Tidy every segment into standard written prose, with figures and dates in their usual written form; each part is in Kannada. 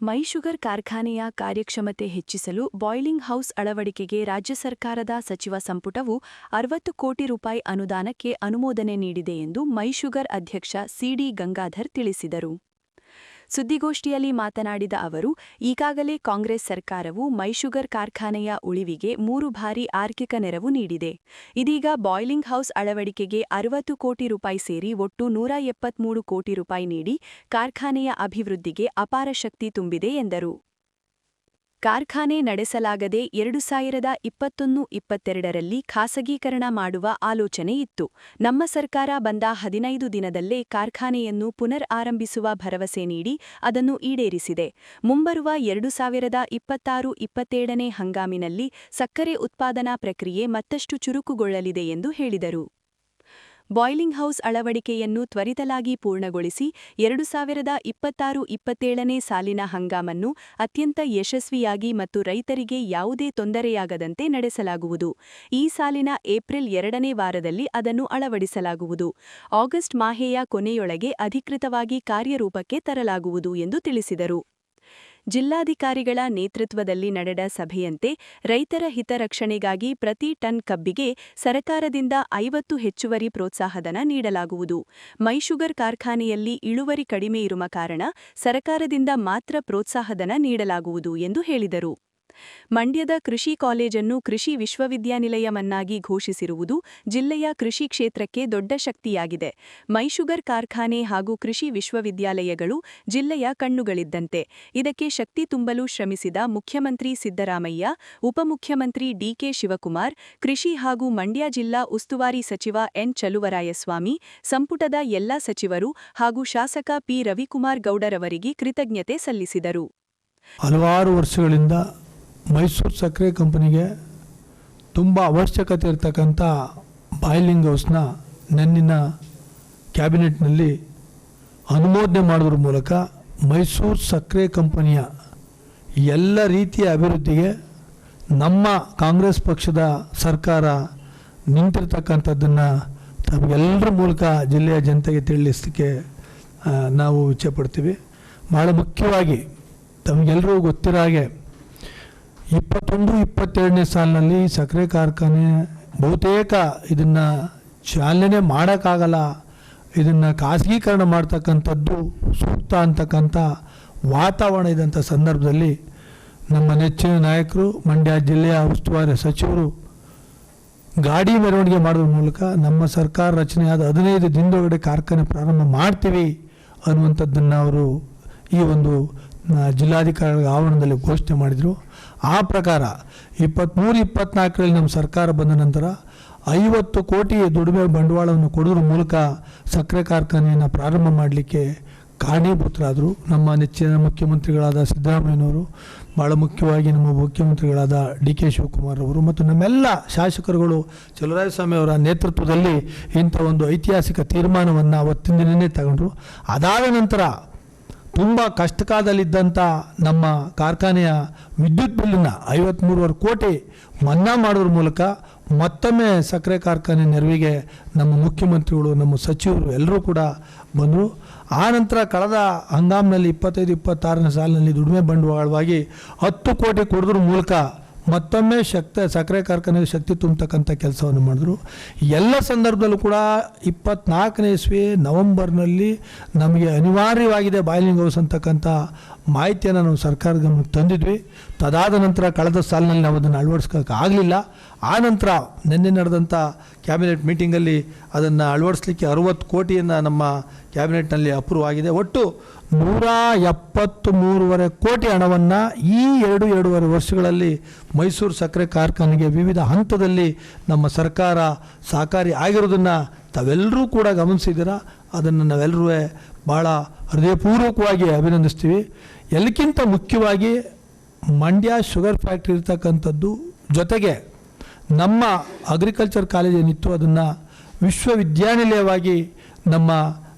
ಮೈಶುಗರ್ ಕಾರ್ಖಾನೆಯ ಕಾರ್ಯಕ್ಷಮತೆ ಹೆಚ್ಚಿಸಲು ಬಾಯ್ಲಿಂಗ್ ಹೌಸ್ ಅಳವಡಿಕೆಗೆ ರಾಜ್ಯ ಸರ್ಕಾರದ ಸಚಿವ ಸಂಪುಟವು 60 ಕೋಟಿ ರೂಪಾಯಿ ಅನುದಾನಕ್ಕೆ ಅನುಮೋದನೆ ನೀಡಿದೆ ಎಂದು ಮೈಶುಗರ್ ಅಧ್ಯಕ್ಷ ಸಿಡಿ ಗಂಗಾಧರ್ ತಿಳಿಸಿದರು. ಸುದ್ದಿಗೋಷ್ಠಿಯಲ್ಲಿ ಮಾತನಾಡಿದ ಅವರು, ಈಗಾಗಲೇ ಕಾಂಗ್ರೆಸ್ ಸರ್ಕಾರವು ಮೈಶುಗರ್ ಕಾರ್ಖಾನೆಯ ಉಳಿವಿಗೆ 3 ಬಾರಿ ಆರ್ಥಿಕ ನೆರವು ನೀಡಿದೆ. ಇದೀಗ ಬಾಯ್ಲಿಂಗ್ ಹೌಸ್ ಅಳವಡಿಕೆಗೆ 60 ಕೋಟಿ ರೂಪಾಯಿ ಸೇರಿ ಒಟ್ಟು 173 ಕೋಟಿ ರೂಪಾಯಿ ನೀಡಿ ಕಾರ್ಖಾನೆಯ ಅಭಿವೃದ್ಧಿಗೆ ಅಪಾರ ಶಕ್ತಿ ತುಂಬಿದೆ ಎಂದರು. ಕಾರ್ಖಾನೆ ನಡೆಸಲಾಗದೆ 2021-22ರಲ್ಲಿ ಖಾಸಗೀಕರಣ ಮಾಡುವ ಆಲೋಚನೆ ಇತ್ತು. ನಮ್ಮ ಸರ್ಕಾರ ಬಂದ 15 ದಿನದಲ್ಲೇ ಕಾರ್ಖಾನೆಯನ್ನು ಪುನರ್ ಆರಂಭಿಸುವ ಭರವಸೆ ನೀಡಿ ಅದನ್ನು ಈಡೇರಿಸಿದೆ. ಮುಂಬರುವ 2026-27ನೇ ಹಂಗಾಮಿನಲ್ಲಿ ಸಕ್ಕರೆ ಉತ್ಪಾದನಾ ಪ್ರಕ್ರಿಯೆ ಮತ್ತಷ್ಟು ಚುರುಕುಗೊಳ್ಳಲಿದೆ ಎಂದು ಹೇಳಿದರು. ಬಾಯ್ಲಿಂಗ್ ಹೌಸ್ ಅಳವಡಿಕೆಯನ್ನು ತ್ವರಿತವಾಗಿ ಪೂರ್ಣಗೊಳಿಸಿ 2026-27ನೇ ಸಾಲಿನ ಹಂಗಾಮನ್ನು ಅತ್ಯಂತ ಯಶಸ್ವಿಯಾಗಿ ಮತ್ತು ರೈತರಿಗೆ ಯಾವುದೇ ತೊಂದರೆಯಾಗದಂತೆ ನಡೆಸಲಾಗುವುದು. ಈ ಸಾಲಿನ ಏಪ್ರಿಲ್ 2ನೇ ವಾರದಲ್ಲಿ ಅದನ್ನು ಅಳವಡಿಸಲಾಗುವುದು. ಆಗಸ್ಟ್ ಮಾಹೆಯ ಕೊನೆಯೊಳಗೆ ಅಧಿಕೃತವಾಗಿ ಕಾರ್ಯರೂಪಕ್ಕೆ ತರಲಾಗುವುದು ಎಂದು ತಿಳಿಸಿದರು. ಜಿಲ್ಲಾಧಿಕಾರಿಗಳ ನೇತೃತ್ವದಲ್ಲಿ ನಡೆದ ಸಭೆಯಂತೆ ರೈತರ ಹಿತರಕ್ಷಣೆಗಾಗಿ ಪ್ರತಿ ಟನ್ ಕಬ್ಬಿಗೆ ಸರಕಾರದಿಂದ 50 ಹೆಚ್ಚುವರಿ ಪ್ರೋತ್ಸಾಹಧನ ನೀಡಲಾಗುವುದು. ಮೈಶುಗರ್ ಕಾರ್ಖಾನೆಯಲ್ಲಿ ಇಳುವರಿ ಕಡಿಮೆ ಇರುವ ಕಾರಣ ಸರಕಾರದಿಂದ ಮಾತ್ರ ಪ್ರೋತ್ಸಾಹಧನ ನೀಡಲಾಗುವುದು ಎಂದು ಹೇಳಿದರು. ಮಂಡ್ಯದ ಕೃಷಿ ಕಾಲೇಜನ್ನು ಕೃಷಿ ವಿಶ್ವವಿದ್ಯಾನಿಲಯವನ್ನಾಗಿ ಘೋಷಿಸಿರುವುದು ಜಿಲ್ಲೆಯ ಕೃಷಿ ಕ್ಷೇತ್ರಕ್ಕೆ ದೊಡ್ಡ ಶಕ್ತಿಯಾಗಿದೆ. ಮೈಶುಗರ್ ಕಾರ್ಖಾನೆ ಹಾಗೂ ಕೃಷಿ ವಿಶ್ವವಿದ್ಯಾಲಯಗಳು ಜಿಲ್ಲೆಯ ಕಣ್ಣುಗಳಿದ್ದಂತೆ. ಇದಕ್ಕೆ ಶಕ್ತಿ ತುಂಬಲು ಶ್ರಮಿಸಿದ ಮುಖ್ಯಮಂತ್ರಿ ಸಿದ್ದರಾಮಯ್ಯ, ಉಪಮುಖ್ಯಮಂತ್ರಿ ಡಿಕೆ ಶಿವಕುಮಾರ್, ಕೃಷಿ ಹಾಗೂ ಮಂಡ್ಯ ಜಿಲ್ಲಾ ಉಸ್ತುವಾರಿ ಸಚಿವ ಎನ್ ಚಲುವರಾಯಸ್ವಾಮಿ, ಸಂಪುಟದ ಎಲ್ಲ ಸಚಿವರು ಹಾಗೂ ಶಾಸಕ ಪಿ ರವಿಕುಮಾರ್ ಗೌಡರವರಿಗೆ ಕೃತಜ್ಞತೆ ಸಲ್ಲಿಸಿದರು. ಹಲವಾರು ವರ್ಷಗಳಿಂದ ಮೈಸೂರು ಸಕ್ಕರೆ ಕಂಪನಿಗೆ ತುಂಬ ಅವಶ್ಯಕತೆ ಇರತಕ್ಕಂಥ ಬಾಯ್ಲಿಂಗ್ ಹೌಸ್ನ ನೆನ್ನಿನ ಕ್ಯಾಬಿನೆಟ್ನಲ್ಲಿ ಅನುಮೋದನೆ ಮಾಡೋದ್ರ ಮೂಲಕ ಮೈಸೂರು ಸಕ್ಕರೆ ಕಂಪನಿಯ ಎಲ್ಲ ರೀತಿಯ ಅಭಿವೃದ್ಧಿಗೆ ನಮ್ಮ ಕಾಂಗ್ರೆಸ್ ಪಕ್ಷದ ಸರ್ಕಾರ ನಿಂತಿರ್ತಕ್ಕಂಥದ್ದನ್ನು ತಮಗೆಲ್ಲರ ಮೂಲಕ ಜಿಲ್ಲೆಯ ಜನತೆಗೆ ತಿಳಿಸಲಿಕ್ಕೆ ನಾವು ಇಚ್ಛೆಪಡ್ತೀವಿ. ಭಾಳ ಮುಖ್ಯವಾಗಿ ತಮಗೆಲ್ಲರೂ ಗೊತ್ತಿರೋ ಹಾಗೆ 21-22ನೇ ಸಾಲಿನಲ್ಲಿ ಸಕ್ಕರೆ ಕಾರ್ಖಾನೆ ಬಹುತೇಕ ಇದನ್ನು ಚಾಲನೆ ಮಾಡೋಕ್ಕಾಗಲ್ಲ, ಇದನ್ನು ಖಾಸಗೀಕರಣ ಮಾಡ್ತಕ್ಕಂಥದ್ದು ಸೂಕ್ತ ಅಂತಕ್ಕಂಥ ವಾತಾವರಣ ಇದ್ದಂಥ ಸಂದರ್ಭದಲ್ಲಿ ನಮ್ಮ ನೆಚ್ಚಿನ ನಾಯಕರು, ಮಂಡ್ಯ ಜಿಲ್ಲೆಯ ಉಸ್ತುವಾರಿ ಸಚಿವರು ಗಾಡಿ ಮೆರವಣಿಗೆ ಮಾಡೋದ್ರ ಮೂಲಕ ನಮ್ಮ ಸರ್ಕಾರ ರಚನೆಯಾದ 15 ದಿನದೊಳಗಡೆ ಕಾರ್ಖಾನೆ ಪ್ರಾರಂಭ ಮಾಡ್ತೀವಿ ಅನ್ನುವಂಥದ್ದನ್ನು ಅವರು ಈ ಒಂದು ಜಿಲ್ಲಾಧಿಕಾರಿಗಳ ಆವರಣದಲ್ಲಿ ಘೋಷಣೆ ಮಾಡಿದರು. ಆ ಪ್ರಕಾರ 23-24ರಲ್ಲಿ ನಮ್ಮ ಸರ್ಕಾರ ಬಂದ ನಂತರ 50 ಕೋಟಿ ದುಡಿಮೆ ಬಂಡವಾಳವನ್ನು ಕೊಡೋದ್ರ ಮೂಲಕ ಸಕ್ಕರೆ ಕಾರ್ಖಾನೆಯನ್ನು ಪ್ರಾರಂಭ ಮಾಡಲಿಕ್ಕೆ ಕಾರಣೀಭೂತರಾದರು. ನಮ್ಮ ನೆಚ್ಚಿನ ಮುಖ್ಯಮಂತ್ರಿಗಳಾದ ಸಿದ್ದರಾಮಯ್ಯನವರು, ಭಾಳ ಮುಖ್ಯವಾಗಿ ನಮ್ಮ ಮುಖ್ಯಮಂತ್ರಿಗಳಾದ ಡಿಕೆ ಶಿವಕುಮಾರ್ ಅವರು ಮತ್ತು ನಮ್ಮೆಲ್ಲ ಶಾಸಕರುಗಳು ಚಲುವರಾಯಸ್ವಾಮಿ ಅವರ ನೇತೃತ್ವದಲ್ಲಿ ಇಂಥ ಒಂದು ಐತಿಹಾಸಿಕ ತೀರ್ಮಾನವನ್ನು ಅವತ್ತಿನ ದಿನವೇ ತಗೊಂಡ್ರು. ಅದಾದ ನಂತರ ತುಂಬ ಕಷ್ಟಕಾಲದಲ್ಲಿದ್ದಂಥ ನಮ್ಮ ಕಾರ್ಖಾನೆಯ ವಿದ್ಯುತ್ ಬಿಲ್ಲನ್ನು 53.5 ಕೋಟಿ ಮನ್ನಾ ಮಾಡೋದ್ರ ಮೂಲಕ ಮತ್ತೊಮ್ಮೆ ಸಕ್ಕರೆ ಕಾರ್ಖಾನೆ ನೆರವಿಗೆ ನಮ್ಮ ಮುಖ್ಯಮಂತ್ರಿಗಳು, ನಮ್ಮ ಸಚಿವರು ಎಲ್ಲರೂ ಕೂಡ ಬಂದರು. ಆ ನಂತರ ಕಳೆದ ಹಂಗಾಮಿನಲ್ಲಿ 25-26ನೇ ಸಾಲಿನಲ್ಲಿ ದುಡಿಮೆ ಬಂಡವಾಳವಾಗಿ 10 ಕೋಟಿ ಕೊಡೋದ್ರ ಮೂಲಕ ಮತ್ತೊಮ್ಮೆ ಸಕ್ಕರೆ ಕಾರ್ಖಾನೆಗೆ ಶಕ್ತಿ ತುಂಬತಕ್ಕಂಥ ಕೆಲಸವನ್ನು ಮಾಡಿದ್ರು. ಎಲ್ಲ ಸಂದರ್ಭದಲ್ಲೂ ಕೂಡ 24ನೇ ಇಸ್ವಿ ನವೆಂಬರ್ನಲ್ಲಿ ನಮಗೆ ಅನಿವಾರ್ಯವಾಗಿದೆ ಬಾಯ್ಲಿಂಗ್ ಹೌಸ್ ಅಂತಕ್ಕಂಥ ಮಾಹಿತಿಯನ್ನು ನಾವು ಸರ್ಕಾರದ ಗಮನಕ್ಕೆ ತಂದಿದ್ವಿ. ತದಾದ ನಂತರ ಕಳೆದ ಸಾಲಿನಲ್ಲಿ ನಾವು ಅದನ್ನು ಅಳವಡಿಸ್ಕೋಕ್ಕಾಗಲಿಲ್ಲ. ಆ ನಂತರ ನಿನ್ನೆ ನಡೆದಂಥ ಕ್ಯಾಬಿನೆಟ್ ಮೀಟಿಂಗಲ್ಲಿ ಅದನ್ನು ಅಳವಡಿಸಲಿಕ್ಕೆ 60 ಕೋಟಿಯನ್ನು ನಮ್ಮ ಕ್ಯಾಬಿನೆಟ್ನಲ್ಲಿ ಅಪ್ರೂವ್ ಆಗಿದೆ. ಒಟ್ಟು 173.5 ಕೋಟಿ ಹಣವನ್ನು ಈ 2-2.5 ವರ್ಷಗಳಲ್ಲಿ ಮೈಸೂರು ಸಕ್ಕರೆ ಕಾರ್ಖಾನೆಗೆ ವಿವಿಧ ಹಂತದಲ್ಲಿ ನಮ್ಮ ಸರ್ಕಾರ ಸಹಕಾರಿ ಆಗಿರೋದನ್ನು ತಾವೆಲ್ಲರೂ ಕೂಡ ಗಮನಿಸಿದ್ದೀರ. ಅದನ್ನು ನಾವೆಲ್ಲರೂ ಭಾಳ ಹೃದಯಪೂರ್ವಕವಾಗಿ ಅಭಿನಂದಿಸ್ತೀವಿ. ಎಲ್ಲಕ್ಕಿಂತ ಮುಖ್ಯವಾಗಿ ಮಂಡ್ಯ ಶುಗರ್ ಫ್ಯಾಕ್ಟ್ರಿ ಇರ್ತಕ್ಕಂಥದ್ದು, ಜೊತೆಗೆ ನಮ್ಮ ಅಗ್ರಿಕಲ್ಚರ್ ಕಾಲೇಜ್ ಏನಿತ್ತು ಅದನ್ನು ವಿಶ್ವವಿದ್ಯಾನಿಲಯವಾಗಿ ನಮ್ಮ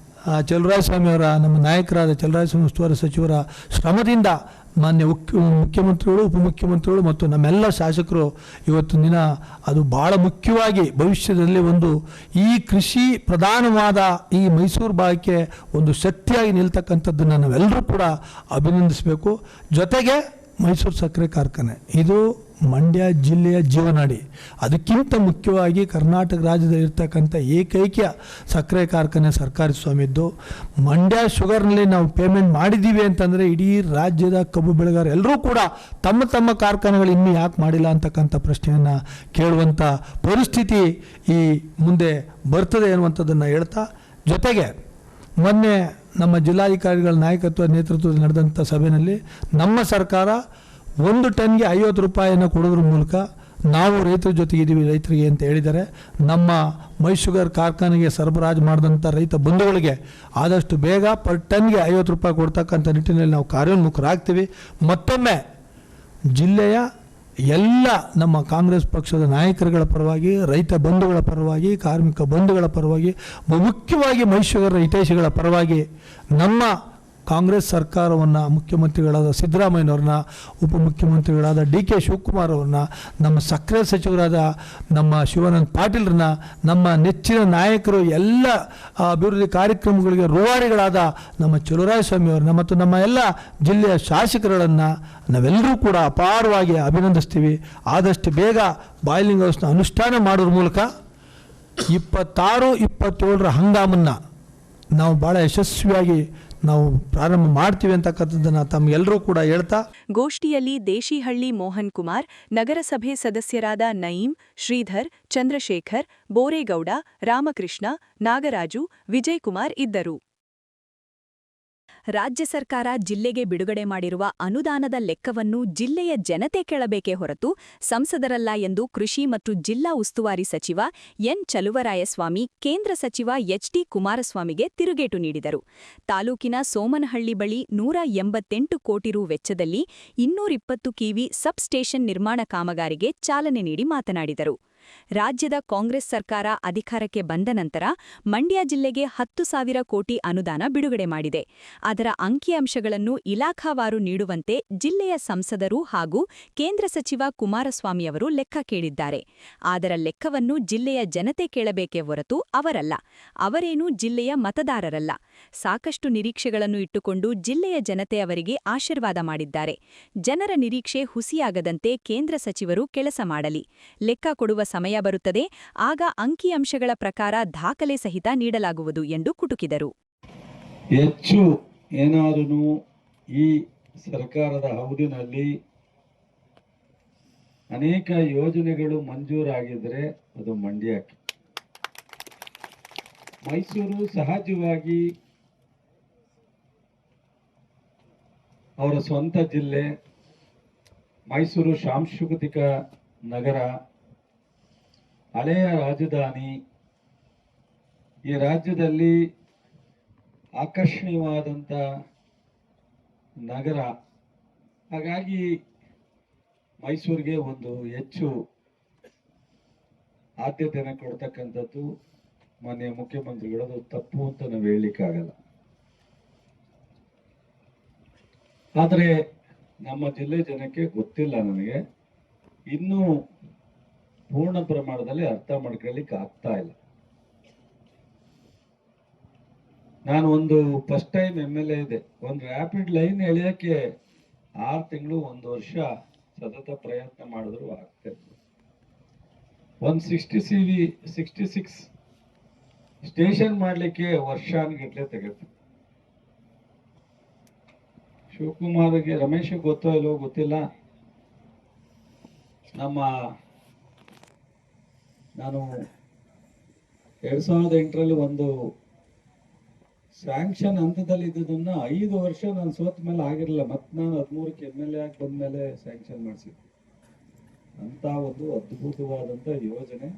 ಚಲುವರಾಯಸ್ವಾಮಿಯವರ, ನಮ್ಮ ನಾಯಕರಾದ ಚಲುವರಾಯಸ್ವಾಮಿ ಉಸ್ತುವಾರಿ ಸಚಿವರ ಶ್ರಮದಿಂದ ಮಾನ್ಯ ಮುಖ್ಯಮಂತ್ರಿಗಳು, ಉಪಮುಖ್ಯಮಂತ್ರಿಗಳು ಮತ್ತು ನಮ್ಮೆಲ್ಲ ಶಾಸಕರು ಇವತ್ತಿನ ದಿನ ಅದು ಭಾಳ ಮುಖ್ಯವಾಗಿ ಭವಿಷ್ಯದಲ್ಲಿ ಒಂದು ಈ ಕೃಷಿ ಪ್ರಧಾನವಾದ ಈ ಮೈಸೂರು ಭಾಗಕ್ಕೆ ಒಂದು ಶಕ್ತಿಯಾಗಿ ನಿಲ್ತಕ್ಕಂಥದ್ದನ್ನು ನಾವೆಲ್ಲರೂ ಕೂಡ ಅಭಿನಂದಿಸಬೇಕು. ಜೊತೆಗೆ ಮೈಸೂರು ಸಕ್ಕರೆ ಕಾರ್ಖಾನೆ ಇದು ಮಂಡ್ಯ ಜಿಲ್ಲೆಯ ಜೀವನಾಡಿ. ಅದಕ್ಕಿಂತ ಮುಖ್ಯವಾಗಿ ಕರ್ನಾಟಕ ರಾಜ್ಯದಲ್ಲಿರ್ತಕ್ಕಂಥ ಏಕೈಕ ಸಕ್ಕರೆ ಕಾರ್ಖಾನೆ ಸರ್ಕಾರಿ ಸ್ವಾಮ್ಯದ್ದು. ಮಂಡ್ಯ ಶುಗರ್ನಲ್ಲಿ ನಾವು ಪೇಮೆಂಟ್ ಮಾಡಿದ್ದೀವಿ ಅಂತಂದರೆ ಇಡೀ ರಾಜ್ಯದ ಕಬ್ಬು ಬೆಳೆಗಾರರು ಎಲ್ಲರೂ ಕೂಡ ತಮ್ಮ ತಮ್ಮ ಕಾರ್ಖಾನೆಗಳು ಇನ್ನೂ ಯಾಕೆ ಮಾಡಿಲ್ಲ ಅಂತಕ್ಕಂಥ ಪ್ರಶ್ನೆಯನ್ನು ಕೇಳುವಂಥ ಪರಿಸ್ಥಿತಿ ಈ ಮುಂದೆ ಬರ್ತದೆ ಅನ್ನುವಂಥದ್ದನ್ನು ಹೇಳ್ತಾ, ಜೊತೆಗೆ ಮೊನ್ನೆ ನಮ್ಮ ಜಿಲ್ಲಾಧಿಕಾರಿಗಳ ನಾಯಕತ್ವ ನೇತೃತ್ವದಲ್ಲಿ ನಡೆದಂಥ ಸಭೆಯಲ್ಲಿ ನಮ್ಮ ಸರ್ಕಾರ 1 ಟನ್ಗೆ 50 ರೂಪಾಯಿಯನ್ನು ಕೊಡೋದ್ರ ಮೂಲಕ ನಾವು ರೈತರ ಜೊತೆಗಿದ್ದೀವಿ ರೈತರಿಗೆ ಅಂತ ಹೇಳಿದ್ದಾರೆ. ನಮ್ಮ ಮೈಶುಗರ್ ಕಾರ್ಖಾನೆಗೆ ಸರಬರಾಜು ಮಾಡಿದಂಥ ರೈತ ಬಂಧುಗಳಿಗೆ ಆದಷ್ಟು ಬೇಗ ಪರ್ ಟನ್ಗೆ 50 ರೂಪಾಯಿ ಕೊಡ್ತಕ್ಕಂಥ ನಿಟ್ಟಿನಲ್ಲಿ ನಾವು ಕಾರ್ಯೋನ್ಮುಖರಾಗ್ತೀವಿ. ಮತ್ತೊಮ್ಮೆ ಜಿಲ್ಲೆಯ ಎಲ್ಲ ನಮ್ಮ ಕಾಂಗ್ರೆಸ್ ಪಕ್ಷದ ನಾಯಕರುಗಳ ಪರವಾಗಿ, ರೈತ ಬಂಧುಗಳ ಪರವಾಗಿ, ಕಾರ್ಮಿಕ ಬಂಧುಗಳ ಪರವಾಗಿ, ಮುಖ್ಯವಾಗಿ ಮೈಸೂರು ಹಿತೈಷಿಗಳ ಪರವಾಗಿ ನಮ್ಮ ಕಾಂಗ್ರೆಸ್ ಸರ್ಕಾರವನ್ನು, ಮುಖ್ಯಮಂತ್ರಿಗಳಾದ ಸಿದ್ದರಾಮಯ್ಯನವ್ರನ್ನ, ಉಪಮುಖ್ಯಮಂತ್ರಿಗಳಾದ DK ಶಿವಕುಮಾರ್ ಅವ್ರನ್ನ, ನಮ್ಮ ಸಕ್ಕರೆ ಸಚಿವರಾದ ನಮ್ಮ ಶಿವಾನಂದ ಪಾಟೀಲ್ರನ್ನ, ನಮ್ಮ ನೆಚ್ಚಿನ ನಾಯಕರು, ಎಲ್ಲ ಅಭಿವೃದ್ಧಿ ಕಾರ್ಯಕ್ರಮಗಳಿಗೆ ರೂವಾರಿಗಳಾದ ನಮ್ಮ ಚಲುವರಾಯಸ್ವಾಮಿ ಅವ್ರನ್ನ ಮತ್ತು ನಮ್ಮ ಎಲ್ಲ ಜಿಲ್ಲೆಯ ಶಾಸಕರುಗಳನ್ನು ನಾವೆಲ್ಲರೂ ಕೂಡ ಅಪಾರವಾಗಿ ಅಭಿನಂದಿಸ್ತೀವಿ. ಆದಷ್ಟು ಬೇಗ ಬಾಯ್ಲಿಂಗ್ ಹೌಸ್ನ ಅನುಷ್ಠಾನ ಮಾಡೋದ್ರ ಮೂಲಕ 26-27 ಹಂಗಾಮನ್ನು ನಾವು ಭಾಳ ಯಶಸ್ವಿಯಾಗಿ ನಾವು ಪ್ರಾರಂಭ ಮಾಡ್ತೀವಿ ಅಂತಕ್ಕಂಥದ್ದನ್ನು ತಮಗೆಲ್ಲರೂ ಕೂಡ ಹೇಳ್ತಾ, ಗೋಷ್ಠಿಯಲ್ಲಿ ದೇಶಿಹಳ್ಳಿ ಮೋಹನ್ ಕುಮಾರ್, ನಗರಸಭೆ ಸದಸ್ಯರಾದ ನಯೀಂ, ಶ್ರೀಧರ್, ಚಂದ್ರಶೇಖರ್, ಬೋರೇಗೌಡ, ರಾಮಕೃಷ್ಣ, ನಾಗರಾಜು, ವಿಜಯಕುಮಾರ್ ಇದ್ದರು. ರಾಜ್ಯ ಸರ್ಕಾರ ಜಿಲ್ಲೆಗೆ ಬಿಡುಗಡೆ ಮಾಡಿರುವ ಅನುದಾನದ ಲೆಕ್ಕವನ್ನು ಜಿಲ್ಲೆಯ ಜನತೆ ಕೇಳಬೇಕೇ ಹೊರತು ಸಂಸದರಲ್ಲ ಎಂದು ಕೃಷಿ ಮತ್ತು ಜಿಲ್ಲಾ ಉಸ್ತುವಾರಿ ಸಚಿವ ಎನ್ ಚಲುವರಾಯಸ್ವಾಮಿ ಕೇಂದ್ರ ಸಚಿವ HD ಕುಮಾರಸ್ವಾಮಿಗೆ ತಿರುಗೇಟು ನೀಡಿದರು. ತಾಲೂಕಿನ ಸೋಮನಹಳ್ಳಿ ಬಳಿ 188 ಕೋಟಿ ರು ವೆಚ್ಚದಲ್ಲಿ 220 ಕೆವಿ ಸಬ್ ಸ್ಟೇಷನ್ ನಿರ್ಮಾಣ ಕಾಮಗಾರಿಗೆ ಚಾಲನೆ ನೀಡಿ ಮಾತನಾಡಿದರು. ರಾಜ್ಯದ ಕಾಂಗ್ರೆಸ್ ಸರ್ಕಾರ ಅಧಿಕಾರಕ್ಕೆ ಬಂದ ನಂತರ ಮಂಡ್ಯ ಜಿಲ್ಲೆಗೆ 10,000 ಕೋಟಿ ಅನುದಾನ ಬಿಡುಗಡೆ ಮಾಡಿದೆ. ಅದರ ಅಂಕಿಅಂಶಗಳನ್ನು ಇಲಾಖಾವಾರು ನೀಡುವಂತೆ ಜಿಲ್ಲೆಯ ಸಂಸದರು ಹಾಗೂ ಕೇಂದ್ರ ಸಚಿವ ಕುಮಾರಸ್ವಾಮಿಯವರು ಲೆಕ್ಕ ಕೇಳಿದ್ದಾರೆ. ಅದರ ಲೆಕ್ಕವನ್ನು ಜಿಲ್ಲೆಯ ಜನತೆ ಕೇಳಬೇಕೇ ಹೊರತು ಅವರಲ್ಲ. ಅವರೇನೂ ಜಿಲ್ಲೆಯ ಮತದಾರರಲ್ಲ. ಸಾಕಷ್ಟು ನಿರೀಕ್ಷೆಗಳನ್ನು ಇಟ್ಟುಕೊಂಡು ಜಿಲ್ಲೆಯ ಜನತೆ ಅವರಿಗೆ ಆಶೀರ್ವಾದ ಮಾಡಿದ್ದಾರೆ. ಜನರ ನಿರೀಕ್ಷೆ ಹುಸಿಯಾಗದಂತೆ ಕೇಂದ್ರ ಸಚಿವರು ಕೆಲಸ ಮಾಡಲಿ. ಲೆಕ್ಕ ಕೊಡುವ ಸಮಯ ಬರುತ್ತದೆ, ಆಗ ಅಂಕಿಅಂಶಗಳ ಪ್ರಕಾರ ದಾಖಲೆ ಸಹಿತ ನೀಡಲಾಗುವುದು ಎಂದು ಕುಟುಕಿದರು. ಹೆಚ್ಚು ಏನಾದರೂ ಈ ಸರ್ಕಾರದ ಅವಧಿನಲ್ಲಿ ಅನೇಕ ಯೋಜನೆಗಳು ಮಂಜೂರಾಗಿದ್ದರೆ ಅದು ಮಂಡ್ಯಕ್ಕೆ. ಮೈಸೂರು ಸಹಜವಾಗಿ ಅವರ ಸ್ವಂತ ಜಿಲ್ಲೆ, ಮೈಸೂರು ಸಾಂಸ್ಕೃತಿಕ ನಗರ, ಹಳೆಯ ರಾಜಧಾನಿ, ಈ ರಾಜ್ಯದಲ್ಲಿ ಆಕರ್ಷಣೀಯವಾದಂಥ ನಗರ. ಹಾಗಾಗಿ ಮೈಸೂರಿಗೆ ಒಂದು ಹೆಚ್ಚು ಆದ್ಯತೆಯನ್ನು ಕೊಡ್ತಕ್ಕಂಥದ್ದು ಮಾನ್ಯ ಮುಖ್ಯಮಂತ್ರಿಗಳದು ತಪ್ಪು ಅಂತ ನಾವು ಹೇಳಲಿಕ್ಕಾಗಲ್ಲ. ಆದರೆ ನಮ್ಮ ಜಿಲ್ಲೆ ಜನಕ್ಕೆ ಗೊತ್ತಿಲ್ಲ, ನನಗೆ ಇನ್ನೂ ಪೂರ್ಣ ಪ್ರಮಾಣದಲ್ಲಿ ಅರ್ಥ ಮಾಡ್ಕೊಳ್ಳಿಕ್ಕೆ ಆಗ್ತಾ ಇಲ್ಲ. ನಾನು ಒಂದು ಫಸ್ಟ್ ಟೈಮ್ MLA ಇದೆ, ಒಂದು ರ್ಯಾಪಿಡ್ ಲೈನ್ ಎಳೆಯಕ್ಕೆ 6 ತಿಂಗಳು 1 ವರ್ಷ ಸತತ ಪ್ರಯತ್ನ ಮಾಡಿದ್ರು ಆಗ್ತಾ ಇತ್ತು. 66 ಸ್ಟೇಷನ್ ಮಾಡಲಿಕ್ಕೆ ವರ್ಷಾನ್ಗಟ್ಲೆ ತೆಗೆದು. ಶಿವಕುಮಾರ್ಗೆ, ರಮೇಶ್ ಗೊತ್ತೋ ಇಲ್ಲವೋ ಗೊತ್ತಿಲ್ಲ, ನಾನು 2008ರಲ್ಲಿ ಒಂದು ಸ್ಯಾಂಕ್ಷನ್ ಹಂತದಲ್ಲಿ ಇದ್ದದನ್ನ 5 ವರ್ಷ ನಾನು ಸೋತ ಮೇಲೆ ಆಗಿರಲಿಲ್ಲ. ಮತ್ತೆ ನಾನು 13ಕ್ಕೆ MLA ಆಗಿ ಬಂದ್ಮೇಲೆ ಸ್ಯಾಂಕ್ಷನ್ ಮಾಡಿಸಿದ್ದೆ. ಅಂತ ಒಂದು ಅದ್ಭುತವಾದಂತ ಯೋಜನೆ.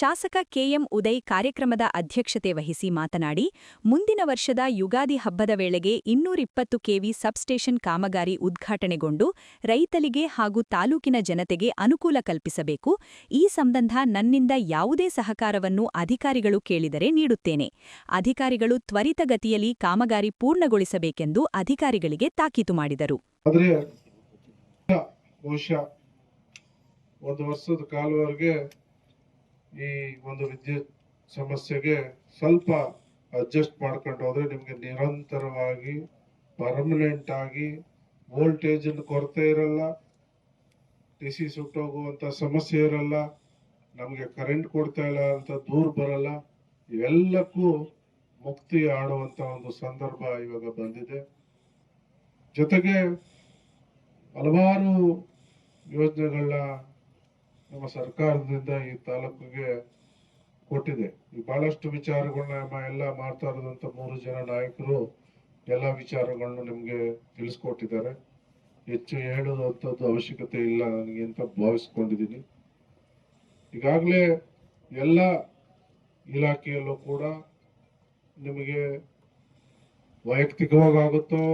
ಶಾಸಕ ಕೆಎಂ ಉದಯ್ ಕಾರ್ಯಕ್ರಮದ ಅಧ್ಯಕ್ಷತೆ ವಹಿಸಿ ಮಾತನಾಡಿ, ಮುಂದಿನ ವರ್ಷದ ಯುಗಾದಿ ಹಬ್ಬದ ವೇಳೆಗೆ 220 ಕೆವಿ ಸಬ್ಸ್ಟೇಷನ್ ಕಾಮಗಾರಿ ಉದ್ಘಾಟನೆಗೊಂಡು ರೈತರಿಗೆ ಹಾಗೂ ತಾಲೂಕಿನ ಜನತೆಗೆ ಅನುಕೂಲ ಕಲ್ಪಿಸಬೇಕು. ಈ ಸಂಬಂಧ ನನ್ನಿಂದ ಯಾವುದೇ ಸಹಕಾರವನ್ನು ಅಧಿಕಾರಿಗಳು ಕೇಳಿದರೆ ನೀಡುತ್ತೇನೆ. ಅಧಿಕಾರಿಗಳು ತ್ವರಿತಗತಿಯಲ್ಲಿ ಕಾಮಗಾರಿ ಪೂರ್ಣಗೊಳಿಸಬೇಕೆಂದು ಅಧಿಕಾರಿಗಳಿಗೆ ತಾಕೀತು ಮಾಡಿದರು. ಆದರೆ ಬಹುಶಃ ಒಂದು ವರ್ಷದ ಕಾಲವರೆಗೆ ಈ ಒಂದು ವಿದ್ಯುತ್ ಸಮಸ್ಯೆಗೆ ಸ್ವಲ್ಪ ಅಡ್ಜಸ್ಟ್ ಮಾಡ್ಕೊಂಡು ಹೋದ್ರೆ ನಿಮ್ಗೆ ನಿರಂತರವಾಗಿ ಪರ್ಮನೆಂಟ್ ಆಗಿ ವೋಲ್ಟೇಜ್ ಕೊರತೆ ಇರಲ್ಲ, ಟಿಸಿ ಸುಟ್ಟೋಗುವಂತ ಸಮಸ್ಯೆ ಇರಲ್ಲ, ನಮ್ಗೆ ಕರೆಂಟ್ ಕೊಡ್ತಾ ಇಲ್ಲ ಅಂತ ದೂರ ಬರಲ್ಲ. ಇವೆಲ್ಲಕ್ಕೂ ಮುಕ್ತಿ ಆಡುವಂತ ಒಂದು ಸಂದರ್ಭ ಇವಾಗ ಬಂದಿದೆ. ಜೊತೆಗೆ ಹಲವಾರು ಯೋಜನೆಗಳನ್ನ ನಮ್ಮ ಸರ್ಕಾರದಿಂದ ಈ ತಾಲೂಕಿಗೆ ಕೊಟ್ಟಿದೆ. ಈ ಬಹಳಷ್ಟು ವಿಚಾರಗಳನ್ನ ಎಲ್ಲ ಮಾಡ್ತಾ ಇರೋದಂತ 3 ಜನ ನಾಯಕರು ಎಲ್ಲ ವಿಚಾರಗಳನ್ನು ನಿಮ್ಗೆ ತಿಳಿಸ್ಕೊಟ್ಟಿದ್ದಾರೆ. ಹೆಚ್ಚು ಹೇಳುವಂಥದ್ದು ಅವಶ್ಯಕತೆ ಇಲ್ಲ ನನಗೆ ಅಂತ ಭಾವಿಸ್ಕೊಂಡಿದ್ದೀನಿ. ಈಗಾಗಲೇ ಎಲ್ಲ ಇಲಾಖೆಯಲ್ಲೂ ಕೂಡ ನಿಮಗೆ ವೈಯಕ್ತಿಕವಾಗಿ ಆಗುತ್ತೋ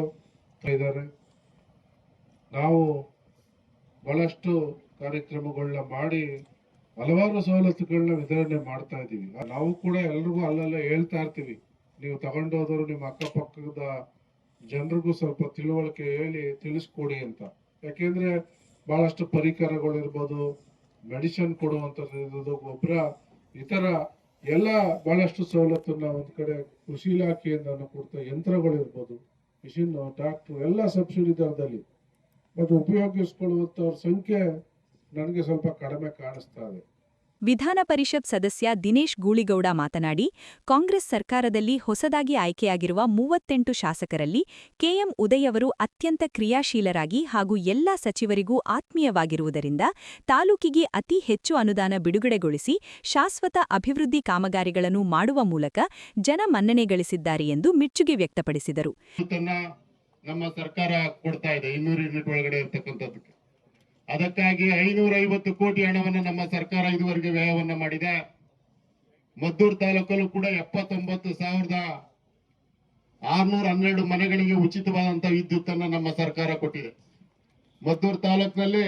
ಇದ್ದಾರೆ. ನಾವು ಬಹಳಷ್ಟು ಕಾರ್ಯಕ್ರಮಗಳನ್ನ ಮಾಡಿ ಹಲವಾರು ಸವಲತ್ತುಗಳನ್ನ ವಿತರಣೆ ಮಾಡ್ತಾ ಇದ್ದೀವಿ. ನಾವು ಕೂಡ ಎಲ್ರಿಗೂ ಅಲ್ಲೆಲ್ಲ ಹೇಳ್ತಾ ಇರ್ತೀವಿ, ನೀವು ತಗೊಂಡೋದವರು ನಿಮ್ಮ ಅಕ್ಕಪಕ್ಕದ ಜನರಿಗೂ ಸ್ವಲ್ಪ ತಿಳುವಳಿಕೆ ಹೇಳಿ ತಿಳಿಸ್ಕೊಡಿ ಅಂತ. ಯಾಕೆಂದ್ರೆ ಬಹಳಷ್ಟು ಪರಿಕರಗಳಿರ್ಬೋದು, ಮೆಡಿಸಿನ್ ಕೊಡುವಂಥದ್ದು, ಗೊಬ್ಬರ, ಇತರ ಎಲ್ಲ ಬಹಳಷ್ಟು ಸವಲತ್ತನ್ನ ಒಂದ್ ಕಡೆ ಕೃಷಿ ಇಲಾಖೆಯಿಂದ ಕೊಡ್ತಾ, ಯಂತ್ರಗಳಿರ್ಬೋದು, ಮಿಷಿನ್, ಟ್ರಾಕ್ಟರ್ ಎಲ್ಲ ಸಬ್ಸಿಡಿ ದರದಲ್ಲಿ ಮತ್ತು ಉಪಯೋಗಿಸಿಕೊಳ್ಳುವಂತವ್ರ ಸಂಖ್ಯೆ ನನಗೆ ಸ್ವಲ್ಪ ಕಡಿಮೆ ಕಾಣಿಸ್ತಾ ಇದೆ. ವಿಧಾನ ಪರಿಷತ್ ಸದಸ್ಯ ದಿನೇಶ್ ಗೂಳಿಗೌಡ ಮಾತನಾಡಿ, ಕಾಂಗ್ರೆಸ್ ಸರ್ಕಾರದಲ್ಲಿ ಹೊಸದಾಗಿ ಆಯ್ಕೆಯಾಗಿರುವ 38 ಶಾಸಕರಲ್ಲಿ ಕೆಎಂ ಉದಯ್ ಅವರು ಅತ್ಯಂತ ಕ್ರಿಯಾಶೀಲರಾಗಿ ಹಾಗೂ ಎಲ್ಲ ಸಚಿವರಿಗೂ ಆತ್ಮೀಯವಾಗಿರುವುದರಿಂದ ತಾಲೂಕಿಗೆ ಅತಿ ಹೆಚ್ಚು ಅನುದಾನ ಬಿಡುಗಡೆಗೊಳಿಸಿ ಶಾಶ್ವತ ಅಭಿವೃದ್ಧಿ ಕಾಮಗಾರಿಗಳನ್ನು ಮಾಡುವ ಮೂಲಕ ಜನ ಮನ್ನಣೆ ಗಳಿಸಿದ್ದಾರೆ ಎಂದು ಮೆಚ್ಚುಗೆ ವ್ಯಕ್ತಪಡಿಸಿದರು. ನಮ್ಮ ಸರ್ಕಾರ ಕೊಡ್ತಾ ಇದೆ 200 ಯೂನಿಟ್ ಒಳಗಡೆ ಇರ್ತಕ್ಕಂಥದ್ದಕ್ಕೆ. ಅದಕ್ಕಾಗಿ 550 ಕೋಟಿ ಹಣವನ್ನು ನಮ್ಮ ಸರ್ಕಾರ ಇದುವರೆಗೆ ವ್ಯಯವನ್ನ ಮಾಡಿದೆ. ಮದ್ದೂರು ತಾಲೂಕಲ್ಲೂ ಕೂಡ 79,612 ಮನೆಗಳಿಗೆ ಉಚಿತವಾದಂತಹ ವಿದ್ಯುತ್ ಅನ್ನು ನಮ್ಮ ಸರ್ಕಾರ ಕೊಟ್ಟಿದೆ. ಮದ್ದೂರು ತಾಲೂಕಿನಲ್ಲಿ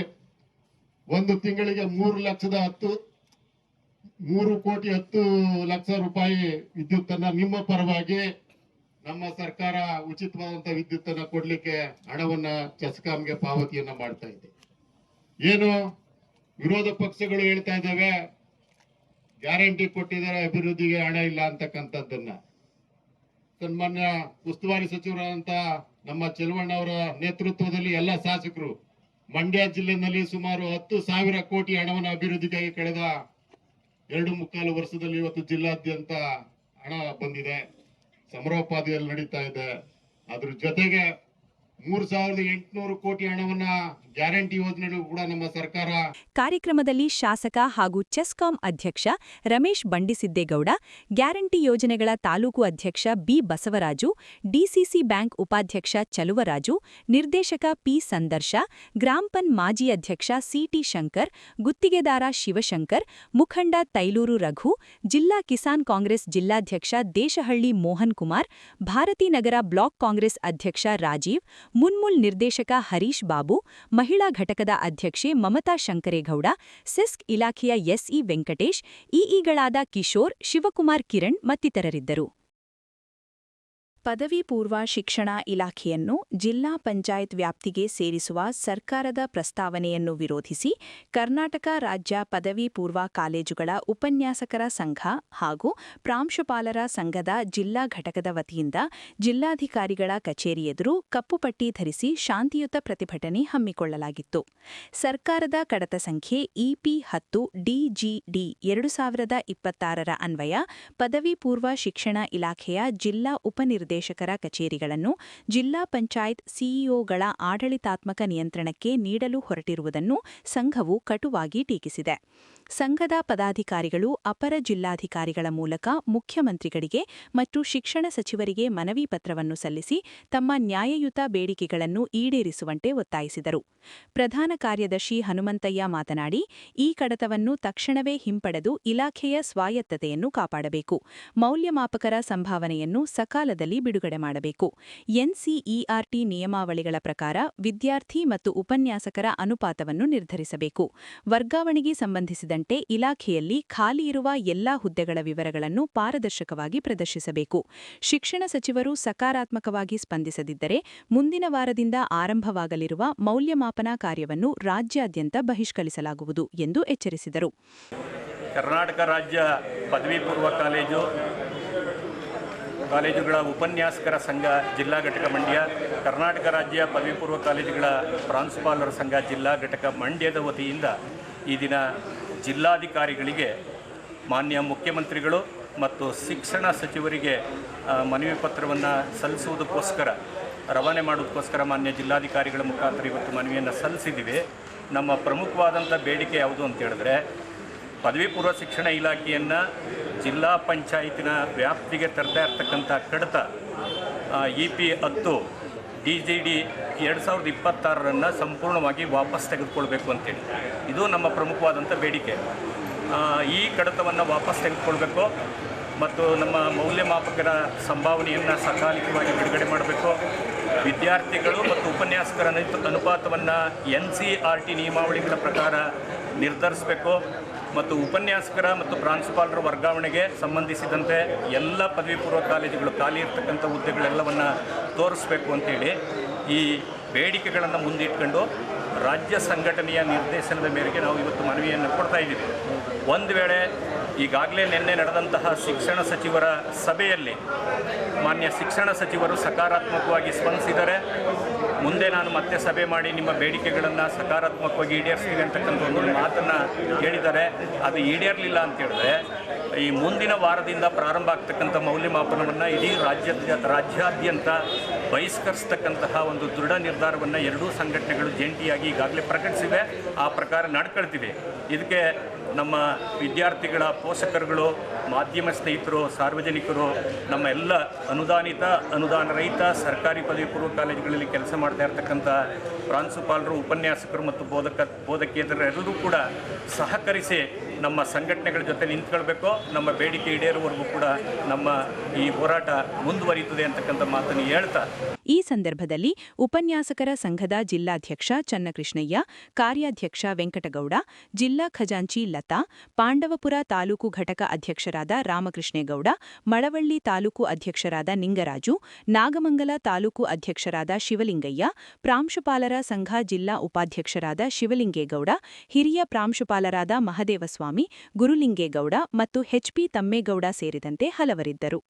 ಒಂದು ತಿಂಗಳಿಗೆ 3,10,00,000 ರೂಪಾಯಿ ವಿದ್ಯುತ್ ಅನ್ನ ನಿಮ್ಮ ಪರವಾಗಿ ನಮ್ಮ ಸರ್ಕಾರ ಉಚಿತವಾದಂತಹ ವಿದ್ಯುತ್ ಅನ್ನ ಕೊಡ್ಲಿಕ್ಕೆ ಹಣವನ್ನ ಚೆಸ್ಕಾಂಗೆ ಪಾವತಿಯನ್ನ ಮಾಡ್ತಾ ಇದೆ. ಏನು ವಿರೋಧ ಪಕ್ಷಗಳು ಹೇಳ್ತಾ ಇದ್ದಾವೆ, ಗ್ಯಾರಂಟಿ ಕೊಟ್ಟಿದ್ದಾರೆ, ಅಭಿವೃದ್ಧಿಗೆ ಹಣ ಇಲ್ಲ ಅಂತಕ್ಕಂಥದ್ದನ್ನ. ಸನ್ಮಾನ್ಯ ಉಸ್ತುವಾರಿ ಸಚಿವರಾದಂತ ನಮ್ಮ ಚೆಲುವಣ್ಣ ಅವರ ನೇತೃತ್ವದಲ್ಲಿ ಎಲ್ಲ ಶಾಸಕರು ಮಂಡ್ಯ ಜಿಲ್ಲೆನಲ್ಲಿ ಸುಮಾರು 10,000 ಕೋಟಿ ಹಣವನ್ನು ಅಭಿವೃದ್ಧಿಗಾಗಿ ಕಳೆದ 2.25 ವರ್ಷದಲ್ಲಿ ಇವತ್ತು ಜಿಲ್ಲಾದ್ಯಂತ ಹಣ ಬಂದಿದೆ, ಸಮರೋಪಾದಿಯಲ್ಲಿ ನಡೀತಾ ಇದೆ. ಅದ್ರ ಜೊತೆಗೆ 3,800 ಕೋಟಿ ಹಣವನ್ನ ಗ್ಯಾರಂಟಿ ಯೋಜನೆಗಳು ಕೂಡ ನಮ್ಮ ಸರ್ಕಾರ. ಕಾರ್ಯಕ್ರಮದಲ್ಲಿ ಶಾಸಕ ಹಾಗೂ ಚೆಸ್ಕಾಂ ಅಧ್ಯಕ್ಷ ರಮೇಶ್ ಬಂಡಿಸಿದ್ದೇಗೌಡ, ಗ್ಯಾರಂಟಿ ಯೋಜನೆಗಳ ತಾಲೂಕು ಅಧ್ಯಕ್ಷ ಬಿ ಬಸವರಾಜು, ಡಿಸಿಸಿ ಬ್ಯಾಂಕ್ ಉಪಾಧ್ಯಕ್ಷ ಚಲುವರಾಜು, ನಿರ್ದೇಶಕ ಪಿ ಸಂದರ್ಶ, ಗ್ರಾಂಪನ್ ಮಾಜಿ ಅಧ್ಯಕ್ಷ ಸಿಟಿ ಶಂಕರ್, ಗುತ್ತಿಗೆದಾರ ಶಿವಶಂಕರ್, ಮುಖಂಡ ತೈಲೂರು ರಘು, ಜಿಲ್ಲಾ ಕಿಸಾನ್ ಕಾಂಗ್ರೆಸ್ ಜಿಲ್ಲಾಧ್ಯಕ್ಷ ದೇಶಹಳ್ಳಿ ಮೋಹನ್ ಕುಮಾರ್, ಭಾರತೀನಗರ ಬ್ಲಾಕ್ ಕಾಂಗ್ರೆಸ್ ಅಧ್ಯಕ್ಷ ರಾಜೀವ್, ಮುನ್ಮೂಲ್ ನಿರ್ದೇಶಕ ಹರೀಶ್ ಬಾಬು, ಮಹಿಳಾ ಘಟಕದ ಅಧ್ಯಕ್ಷೆ ಮಮತಾ ಶಂಕರೇಗೌಡ, ಸೆಸ್ಕ್ ಇಲಾಖೆಯ ಎಸ್ಇ ವೆಂಕಟೇಶ್, ಇಇಗಳಾದ ಕಿಶೋರ್, ಶಿವಕುಮಾರ್ ಕಿರಣ್ ಮತ್ತಿತರರಿದ್ದರು. ಪದವಿ ಪೂರ್ವ ಶಿಕ್ಷಣ ಇಲಾಖೆಯನ್ನು ಜಿಲ್ಲಾ ಪಂಚಾಯತ್ ವ್ಯಾಪ್ತಿಗೆ ಸೇರಿಸುವ ಸರ್ಕಾರದ ಪ್ರಸ್ತಾವನೆಯನ್ನು ವಿರೋಧಿಸಿ ಕರ್ನಾಟಕ ರಾಜ್ಯ ಪದವಿ ಪೂರ್ವ ಕಾಲೇಜುಗಳ ಉಪನ್ಯಾಸಕರ ಸಂಘ ಹಾಗೂ ಪ್ರಾಂಶುಪಾಲರ ಸಂಘದ ಜಿಲ್ಲಾ ಘಟಕದ ವತಿಯಿಂದ ಜಿಲ್ಲಾಧಿಕಾರಿಗಳ ಕಚೇರಿ ಎದುರು ಕಪ್ಪುಪಟ್ಟಿ ಧರಿಸಿ ಶಾಂತಿಯುತ ಪ್ರತಿಭಟನೆ ಹಮ್ಮಿಕೊಳ್ಳಲಾಗಿತ್ತು. ಸರ್ಕಾರದ ಕಡತ ಸಂಖ್ಯೆ EP10 DGD 2026 ಅನ್ವಯ ಪದವಿ ಪೂರ್ವ ಶಿಕ್ಷಣ ಇಲಾಖೆಯ ಜಿಲ್ಲಾ ಉಪನಿರ್ದೇಶಕ ನಿರ್ದೇಶಕರ ಕಚೇರಿಗಳನ್ನು ಜಿಲ್ಲಾ ಪಂಚಾಯತ್ ಸಿಇಒಗಳ ಆಡಳಿತಾತ್ಮಕ ನಿಯಂತ್ರಣಕ್ಕೆ ನೀಡಲು ಹೊರಟಿರುವುದನ್ನು ಸಂಘವು ಕಟುವಾಗಿ ಟೀಕಿಸಿದೆ. ಸಂಘದ ಪದಾಧಿಕಾರಿಗಳು ಅಪರ ಜಿಲ್ಲಾಧಿಕಾರಿಗಳ ಮೂಲಕ ಮುಖ್ಯಮಂತ್ರಿಗಳಿಗೆ ಮತ್ತು ಶಿಕ್ಷಣ ಸಚಿವರಿಗೆ ಮನವಿ ಪತ್ರವನ್ನು ಸಲ್ಲಿಸಿ ತಮ್ಮ ನ್ಯಾಯಯುತ ಬೇಡಿಕೆಗಳನ್ನು ಈಡೇರಿಸುವಂತೆ ಒತ್ತಾಯಿಸಿದರು. ಪ್ರಧಾನ ಕಾರ್ಯದರ್ಶಿ ಹನುಮಂತಯ್ಯ ಮಾತನಾಡಿ, ಈ ಕಡತವನ್ನು ತಕ್ಷಣವೇ ಹಿಂಪಡೆದು ಇಲಾಖೆಯ ಸ್ವಾಯತ್ತತೆಯನ್ನು ಕಾಪಾಡಬೇಕು. ಮೌಲ್ಯಮಾಪಕರ ಸಂಭಾವನೆಯನ್ನು ಸಕಾಲದಲ್ಲಿ ಬಿಡುಗಡೆ ಮಾಡಬೇಕು. ಎನ್ಸಿಇಆರ್ಟಿ ನಿಯಮಾವಳಿಗಳ ಪ್ರಕಾರ ವಿದ್ಯಾರ್ಥಿ ಮತ್ತು ಉಪನ್ಯಾಸಕರ ಅನುಪಾತವನ್ನು ನಿರ್ಧರಿಸಬೇಕು. ವರ್ಗಾವಣೆಗೆ ಸಂಬಂಧಿಸಿದಂತೆ ಇಲಾಖೆಯಲ್ಲಿ ಖಾಲಿ ಇರುವ ಎಲ್ಲಾ ಹುದ್ದೆಗಳ ವಿವರಗಳನ್ನು ಪಾರದರ್ಶಕವಾಗಿ ಪ್ರದರ್ಶಿಸಬೇಕು. ಶಿಕ್ಷಣ ಸಚಿವರು ಸಕಾರಾತ್ಮಕವಾಗಿ ಸ್ಪಂದಿಸದಿದ್ದರೆ ಮುಂದಿನ ವಾರದಿಂದ ಆರಂಭವಾಗಲಿರುವ ಮೌಲ್ಯಮಾಪನ ಕಾರ್ಯವನ್ನು ರಾಜ್ಯಾದ್ಯಂತ ಬಹಿಷ್ಕರಿಸಲಾಗುವುದು ಎಂದು ಎಚ್ಚರಿಸಿದರು. ಕರ್ನಾಟಕ ರಾಜ್ಯ ಪದವಿ ಪೂರ್ವ ಕಾಲೇಜುಗಳ ಉಪನ್ಯಾಸಕರ ಸಂಘ ಜಿಲ್ಲಾ ಘಟಕ ಮಂಡ್ಯ, ಕರ್ನಾಟಕ ರಾಜ್ಯ ಪದವಿ ಪೂರ್ವ ಕಾಲೇಜುಗಳ ಪ್ರಾಂಶುಪಾಲರ ಸಂಘ ಜಿಲ್ಲಾ ಘಟಕ ಮಂಡ್ಯದ ವತಿಯಿಂದ ಈ ದಿನ ಜಿಲ್ಲಾಧಿಕಾರಿಗಳಿಗೆ ಮಾನ್ಯ ಮುಖ್ಯಮಂತ್ರಿಗಳು ಮತ್ತು ಶಿಕ್ಷಣ ಸಚಿವರಿಗೆ ಮನವಿ ಪತ್ರವನ್ನು ಸಲ್ಲಿಸುವುದಕ್ಕೋಸ್ಕರ ರವಾನೆ ಮಾಡೋದಕ್ಕೋಸ್ಕರ ಮಾನ್ಯ ಜಿಲ್ಲಾಧಿಕಾರಿಗಳ ಮುಖಾಂತರ ಇವತ್ತು ಮನವಿಯನ್ನು ಸಲ್ಲಿಸಿದ್ದೀವಿ. ನಮ್ಮ ಪ್ರಮುಖವಾದಂಥ ಬೇಡಿಕೆ ಯಾವುದು ಅಂತ ಹೇಳಿದ್ರೆ, ಪದವಿ ಪೂರ್ವ ಶಿಕ್ಷಣ ಇಲಾಖೆಯನ್ನು ಜಿಲ್ಲಾ ಪಂಚಾಯತಿನ ವ್ಯಾಪ್ತಿಗೆ ತರ್ತಾ ಇರ್ತಕ್ಕಂಥ ಕಡತ EP10 DGD 2026 ಸಂಪೂರ್ಣವಾಗಿ ವಾಪಸ್ ತೆಗೆದುಕೊಳ್ಬೇಕು ಅಂತೇಳಿ ಇದು ನಮ್ಮ ಪ್ರಮುಖವಾದಂಥ ಬೇಡಿಕೆ. ಈ ಕಡತವನ್ನು ವಾಪಸ್ ತೆಗೆದುಕೊಳ್ಬೇಕು ಮತ್ತು ನಮ್ಮ ಮೌಲ್ಯಮಾಪಕರ ಸಂಭಾವನೆಯನ್ನು ಸಕಾಲಿಕವಾಗಿ ಬಿಡುಗಡೆ ಮಾಡಬೇಕು. ವಿದ್ಯಾರ್ಥಿಗಳು ಮತ್ತು ಉಪನ್ಯಾಸಕರ ಅನುಪಾತವನ್ನು NCERT ನಿಯಮಾವಳಿಗಳ ಪ್ರಕಾರ ನಿರ್ಧರಿಸಬೇಕು ಮತ್ತು ಉಪನ್ಯಾಸಕರ ಮತ್ತು ಪ್ರಾಂಶುಪಾಲರ ವರ್ಗಾವಣೆಗೆ ಸಂಬಂಧಿಸಿದಂತೆ ಎಲ್ಲ ಪದವಿ ಪೂರ್ವ ಕಾಲೇಜುಗಳು ಖಾಲಿ ಇರ್ತಕ್ಕಂಥ ಹುದ್ದೆಗಳೆಲ್ಲವನ್ನು ತೋರಿಸಬೇಕು ಅಂತೇಳಿ ಈ ಬೇಡಿಕೆಗಳನ್ನು ಮುಂದಿಟ್ಕೊಂಡು ರಾಜ್ಯ ಸಂಘಟನೆಯ ನಿರ್ದೇಶನದ ಮೇರೆಗೆ ನಾವು ಇವತ್ತು ಮನವಿಯನ್ನು ಕೊಡ್ತಾ ಇದ್ದೀವಿ. ಒಂದು ವೇಳೆ ಈಗಾಗಲೇ ನಿನ್ನೆ ನಡೆದಂತಹ ಶಿಕ್ಷಣ ಸಚಿವರ ಸಭೆಯಲ್ಲಿ ಮಾನ್ಯ ಶಿಕ್ಷಣ ಸಚಿವರು ಸಕಾರಾತ್ಮಕವಾಗಿ ಸ್ಪಂದಿಸಿದ್ದಾರೆ. ಮುಂದೆ ನಾನು ಮತ್ತೆ ಸಭೆ ಮಾಡಿ ನಿಮ್ಮ ಬೇಡಿಕೆಗಳನ್ನು ಸಕಾರಾತ್ಮಕವಾಗಿ ಈಡೇರಿಸ್ತೀನಿ ಅಂತಕ್ಕಂಥ ಒಂದು ಮಾತನ್ನು ಹೇಳಿದ್ದಾರೆ. ಅದು ಈಡೇರಲಿಲ್ಲ ಅಂತ ಹೇಳಿದ್ರೆ ಈ ಮುಂದಿನ ವಾರದಿಂದ ಪ್ರಾರಂಭ ಆಗ್ತಕ್ಕಂಥ ಮೌಲ್ಯಮಾಪನವನ್ನು ಇಡೀ ರಾಜ್ಯಾದ್ಯಂತ ಬಹಿಷ್ಕರಿಸ್ತಕ್ಕಂತಹ ಒಂದು ದೃಢ ನಿರ್ಧಾರವನ್ನು ಎರಡೂ ಸಂಘಟನೆಗಳು ಜಂಟಿಯಾಗಿ ಈಗಾಗಲೇ ಪ್ರಕಟಿಸಿವೆ. ಆ ಪ್ರಕಾರ ನಡ್ಕೊಳ್ತಿವೆ. ಇದಕ್ಕೆ ನಮ್ಮ ವಿದ್ಯಾರ್ಥಿಗಳ ಪೋಷಕರುಗಳು, ಮಾಧ್ಯಮ ಸ್ನೇಹಿತರು, ಸಾರ್ವಜನಿಕರು, ನಮ್ಮ ಎಲ್ಲ ಅನುದಾನಿತ ಅನುದಾನ ರಹಿತ ಸರ್ಕಾರಿ ಪದವಿ ಪೂರ್ವ ಕಾಲೇಜುಗಳಲ್ಲಿ ಕೆಲಸ ಮಾಡ್ತಾ ಇರ್ತಕ್ಕಂಥ ಪ್ರಾಂಶುಪಾಲರು, ಉಪನ್ಯಾಸಕರು ಮತ್ತು ಬೋಧಕೇತರರೆಲ್ಲರೂ ಕೂಡ ಸಹಕರಿಸಿ ನಮ್ಮ ಸಂಘಟನೆಗಳ ಜೊತೆ ನಿಂತ್ಕೊಳ್ಬೇಕು. ನಮ್ಮ ಬೇಡಿಕೆ ಈಡೇರುವವರೆಗೂ ಕೂಡ ನಮ್ಮ ಈ ಹೋರಾಟ ಮುಂದುವರಿಯುತ್ತದೆ ಅಂತಕ್ಕಂಥ ಮಾತನ್ನು ಹೇಳ್ತಾ ಈ ಸಂದರ್ಭದಲ್ಲಿ ಉಪನ್ಯಾಸಕರ ಸಂಘದ ಜಿಲ್ಲಾಧ್ಯಕ್ಷ ಚನ್ನಕೃಷ್ಣಯ್ಯ, ಕಾರ್ಯಾಧ್ಯಕ್ಷ ವೆಂಕಟಗೌಡ, ಜಿಲ್ಲಾ ಖಜಾಂಚಿ ಲತಾ, ಪಾಂಡವಪುರ ತಾಲೂಕು ಘಟಕ ಅಧ್ಯಕ್ಷರಾದ ರಾಮಕೃಷ್ಣೇಗೌಡ, ಮಳವಳ್ಳಿ ತಾಲೂಕು ಅಧ್ಯಕ್ಷರಾದ ನಿಂಗರಾಜು, ನಾಗಮಂಗಲ ತಾಲೂಕು ಅಧ್ಯಕ್ಷರಾದ ಶಿವಲಿಂಗಯ್ಯ, ಪ್ರಾಂಶುಪಾಲರ ಸಂಘ ಜಿಲ್ಲಾ ಉಪಾಧ್ಯಕ್ಷರಾದ ಶಿವಲಿಂಗೇಗೌಡ, ಹಿರಿಯ ಪ್ರಾಂಶುಪಾಲರಾದ ಮಹದೇವಸ್ವಾಮಿ, ಗುರುಲಿಂಗೇಗೌಡ ಮತ್ತು HP ತಮ್ಮೇಗೌಡ ಸೇರಿದಂತೆ ಹಲವರಿದ್ದರು.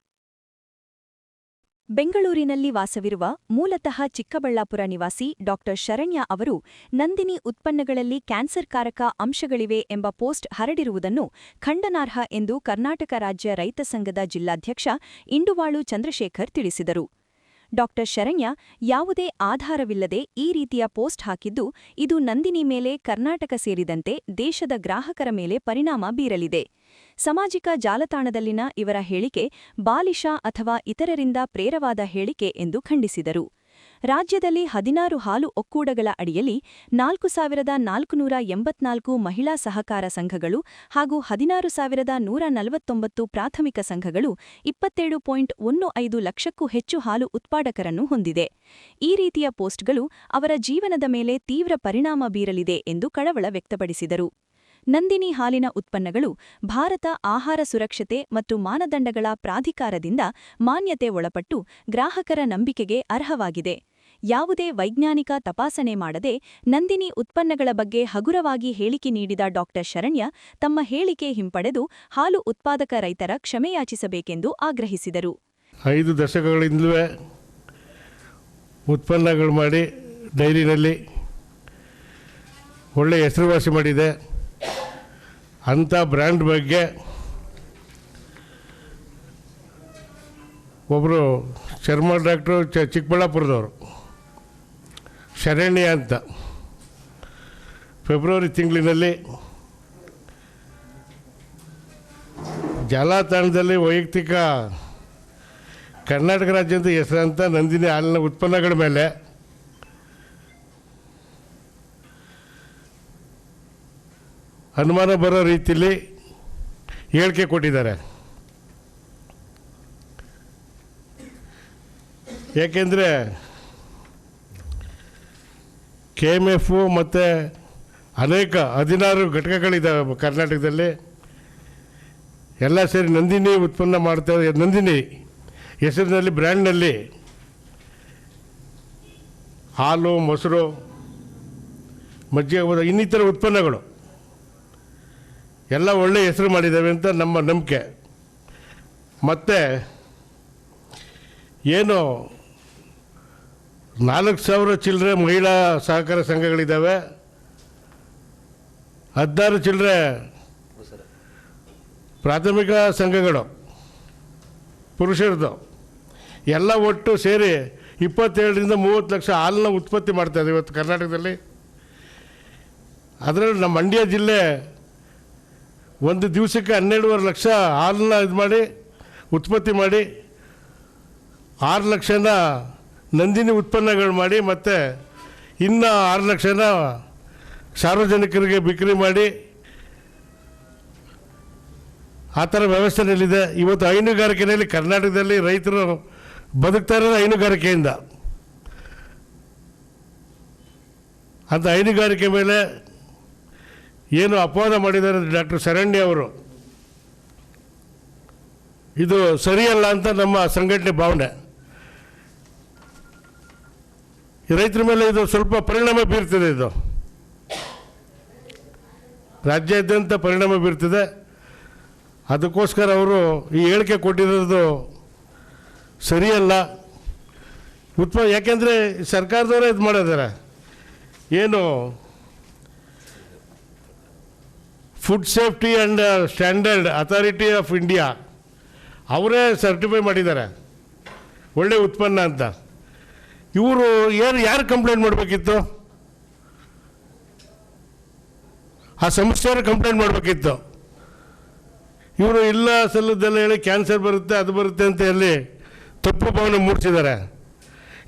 ಬೆಂಗಳೂರಿನಲ್ಲಿ ವಾಸವಿರುವ ಮೂಲತಃ ಚಿಕ್ಕಬಳ್ಳಾಪುರ ನಿವಾಸಿ ಡಾ ಶರಣ್ಯ ಅವರು ನಂದಿನಿ ಉತ್ಪನ್ನಗಳಲ್ಲಿ ಕ್ಯಾನ್ಸರ್ಕಾರಕ ಅಂಶಗಳಿವೆ ಎಂಬ ಪೋಸ್ಟ್ ಹರಡಿರುವುದನ್ನು ಖಂಡನಾರ್ಹ ಎಂದು ಕರ್ನಾಟಕ ರಾಜ್ಯ ರೈತ ಸಂಘದ ಜಿಲ್ಲಾಧ್ಯಕ್ಷ ಇಂಡುವಾಳು ಚಂದ್ರಶೇಖರ್ ತಿಳಿಸಿದರು. ಡಾ ಶರಣ್ಯ ಯಾವುದೇ ಆಧಾರವಿಲ್ಲದೆ ಈ ರೀತಿಯ ಪೋಸ್ಟ್ ಹಾಕಿದ್ದು ಇದು ನಂದಿನಿ ಮೇಲೆ ಕರ್ನಾಟಕ ಸೇರಿದಂತೆ ದೇಶದ ಗ್ರಾಹಕರ ಮೇಲೆ ಪರಿಣಾಮ ಬೀರಲಿದೆ. ಸಾಮಾಜಿಕ ಜಾಲತಾಣದಲ್ಲಿನ ಇವರ ಹೇಳಿಕೆ ಬಾಲಿಶ ಅಥವಾ ಇತರರಿಂದ ಪ್ರೇರವಾದ ಹೇಳಿಕೆ ಎಂದು ಖಂಡಿಸಿದರು. ರಾಜ್ಯದಲ್ಲಿ 16 ಹಾಲು ಒಕ್ಕೂಟಗಳ ಅಡಿಯಲ್ಲಿ 4484 ಮಹಿಳಾ ಸಹಕಾರ ಸಂಘಗಳು ಹಾಗೂ 16149 ಪ್ರಾಥಮಿಕ ಸಂಘಗಳು 27.15 ಲಕ್ಷಕ್ಕೂ ಹೆಚ್ಚು ಹಾಲು ಉತ್ಪಾದಕರನ್ನು ಹೊಂದಿದೆ. ಈ ರೀತಿಯ ಪೋಸ್ಟ್ಗಳು ಅವರ ಜೀವನದ ಮೇಲೆ ತೀವ್ರ ಪರಿಣಾಮ ಬೀರಲಿದೆ ಎಂದು ಕಳವಳ ವ್ಯಕ್ತಪಡಿಸಿದರು. ನಂದಿನಿ ಹಾಲಿನ ಉತ್ಪನ್ನಗಳು ಭಾರತ ಆಹಾರ ಸುರಕ್ಷತೆ ಮತ್ತು ಮಾನದಂಡಗಳ ಪ್ರಾಧಿಕಾರದಿಂದ ಮಾನ್ಯತೆ ಒಳಪಟ್ಟು ಗ್ರಾಹಕರ ನಂಬಿಕೆಗೆ ಅರ್ಹವಾಗಿದೆ. ಯಾವುದೇ ವೈಜ್ಞಾನಿಕ ತಪಾಸಣೆ ಮಾಡದೆ ನಂದಿನಿ ಉತ್ಪನ್ನಗಳ ಬಗ್ಗೆ ಹಗುರವಾಗಿ ಹೇಳಿಕೆ ನೀಡಿದ ಡಾ ಶರಣ್ಯ ತಮ್ಮ ಹೇಳಿಕೆ ಹಿಂಪಡೆದು ಹಾಲು ಉತ್ಪಾದಕ ರೈತರ ಕ್ಷಮೆಯಾಚಿಸಬೇಕೆಂದು ಆಗ್ರಹಿಸಿದರು. 5 ದಶಕಗಳಿಂದಲೂ ಉತ್ಪನ್ನಗಳು ಮಾಡಿ ಡೈರಿನಲ್ಲಿ ಒಳ್ಳೆಯ ಹೆಸರುವಾಸಿ ಮಾಡಿದೆ. ಅಂಥ ಬ್ರ್ಯಾಂಡ್ ಬಗ್ಗೆ ಒಬ್ಬರು ಚರ್ಮ ಡಾಕ್ಟ್ರು ಚಿಕ್ಕಬಳ್ಳಾಪುರದವರು ಶರಣ್ಯ ಅಂತ ಫೆಬ್ರವರಿ ತಿಂಗಳಿನಲ್ಲಿ ಜಾಲತಾಣದಲ್ಲಿ ವೈಯಕ್ತಿಕ ಕರ್ನಾಟಕ ರಾಜ್ಯದ ಹೆಸರಂತ ನಂದಿನಿ ಹಾಲಿನ ಉತ್ಪನ್ನಗಳ ಮೇಲೆ ಅನುಮಾನ ಬರೋ ರೀತಿಯಲ್ಲಿ ಹೇಳಿಕೆ ಕೊಟ್ಟಿದ್ದಾರೆ. ಏಕೆಂದರೆ KMF ಮತ್ತು ಅನೇಕ 16 ಘಟಕಗಳಿದ್ದಾವೆ ಕರ್ನಾಟಕದಲ್ಲಿ, ಎಲ್ಲ ಸೇರಿ ನಂದಿನಿ ಉತ್ಪನ್ನ ಮಾಡ್ತಾರೆ. ನಂದಿನಿ ಹೆಸರಿನಲ್ಲಿ ಬ್ರ್ಯಾಂಡ್ನಲ್ಲಿ ಹಾಲು, ಮೊಸರು, ಮಜ್ಜಿಗೆ, ಇನ್ನಿತರ ಉತ್ಪನ್ನಗಳು ಎಲ್ಲ ಒಳ್ಳೆಯ ಹೆಸರು ಮಾಡಿದ್ದಾವೆ ಅಂತ ನಮ್ಮ ನಂಬಿಕೆ. ಮತ್ತು ಏನು 4,000 ಚಿಲ್ಲರೆ ಮಹಿಳಾ ಸಹಕಾರ ಸಂಘಗಳಿದ್ದಾವೆ, 16 ಚಿಲ್ಲರೆ ಪ್ರಾಥಮಿಕ ಸಂಘಗಳು ಪುರುಷರದು, ಎಲ್ಲ ಒಟ್ಟು ಸೇರಿ 27ರಿಂದ 30 ಲಕ್ಷ ಹಾಲನ್ನ ಉತ್ಪತ್ತಿ ಮಾಡ್ತಾಯಿದೆ ಇವತ್ತು ಕರ್ನಾಟಕದಲ್ಲಿ. ಅದರಲ್ಲಿ ನಮ್ಮ ಮಂಡ್ಯ ಜಿಲ್ಲೆ ಒಂದು ದಿವಸಕ್ಕೆ 12.5 ಲಕ್ಷ ಹಾಲನ್ನ ಇದು ಮಾಡಿ ಉತ್ಪತ್ತಿ ಮಾಡಿ 6 ಲಕ್ಷನ ನಂದಿನಿ ಉತ್ಪನ್ನಗಳು ಮಾಡಿ ಮತ್ತು ಇನ್ನು 6 ಲಕ್ಷನ ಸಾರ್ವಜನಿಕರಿಗೆ ಬಿಕ್ರಿ ಮಾಡಿ ಆ ಥರ ವ್ಯವಸ್ಥೆಯಲ್ಲಿದೆ. ಇವತ್ತು ಹೈನುಗಾರಿಕೆಯಲ್ಲಿ ಕರ್ನಾಟಕದಲ್ಲಿ ರೈತರು ಬದುಕ್ತಾ ಇರೋದು ಹೈನುಗಾರಿಕೆಯಿಂದ. ಅಂತ ಹೈನುಗಾರಿಕೆ ಮೇಲೆ ಏನು ಅಪವಾದ ಮಾಡಿದ್ದಾರೆ ಡಾಕ್ಟರ್ ಶರಣ್ಯ ಅವರು, ಇದು ಸರಿಯಲ್ಲ ಅಂತ ನಮ್ಮ ಸಂಘಟನೆ ಭಾವನೆ. ರೈತರ ಮೇಲೆ ಇದು ಸ್ವಲ್ಪ ಪರಿಣಾಮ ಬೀರ್ತಿದೆ, ಇದು ರಾಜ್ಯಾದ್ಯಂತ ಪರಿಣಾಮ ಬೀರ್ತಿದೆ. ಅದಕ್ಕೋಸ್ಕರ ಅವರು ಈ ಹೇಳಿಕೆ ಕೊಟ್ಟಿರೋದು ಸರಿಯಲ್ಲ. ಯಾಕೆಂದರೆ ಸರ್ಕಾರದವರೇ ಇದು ಮಾಡಿದ್ದಾರೆ. ಏನು food safety and standard authority of India ಅವರೇ ಸರ್ಟಿಫೈ ಮಾಡಿದ್ದಾರೆ ಒಳ್ಳೆ ಉತ್ಪನ್ನ ಅಂತ. ಇವರು ಯಾರು ಕಂಪ್ಲೇಂಟ್ ಮಾಡಬೇಕಿತ್ತು? ಆ ಸಂಸ್ಥೆಯವರು ಕಂಪ್ಲೇಂಟ್ ಮಾಡಬೇಕಿತ್ತು. ಇವರು ಇಲ್ಲ ಸಲ್ಲದೆಲ್ಲ ಹೇಳಿ ಕ್ಯಾನ್ಸರ್ ಬರುತ್ತೆ, ಅದು ಬರುತ್ತೆ ಅಂತ ಹೇಳಿ ತಪ್ಪು ಭಾವನೆ ಮೂಡಿಸಿದ್ದಾರೆ.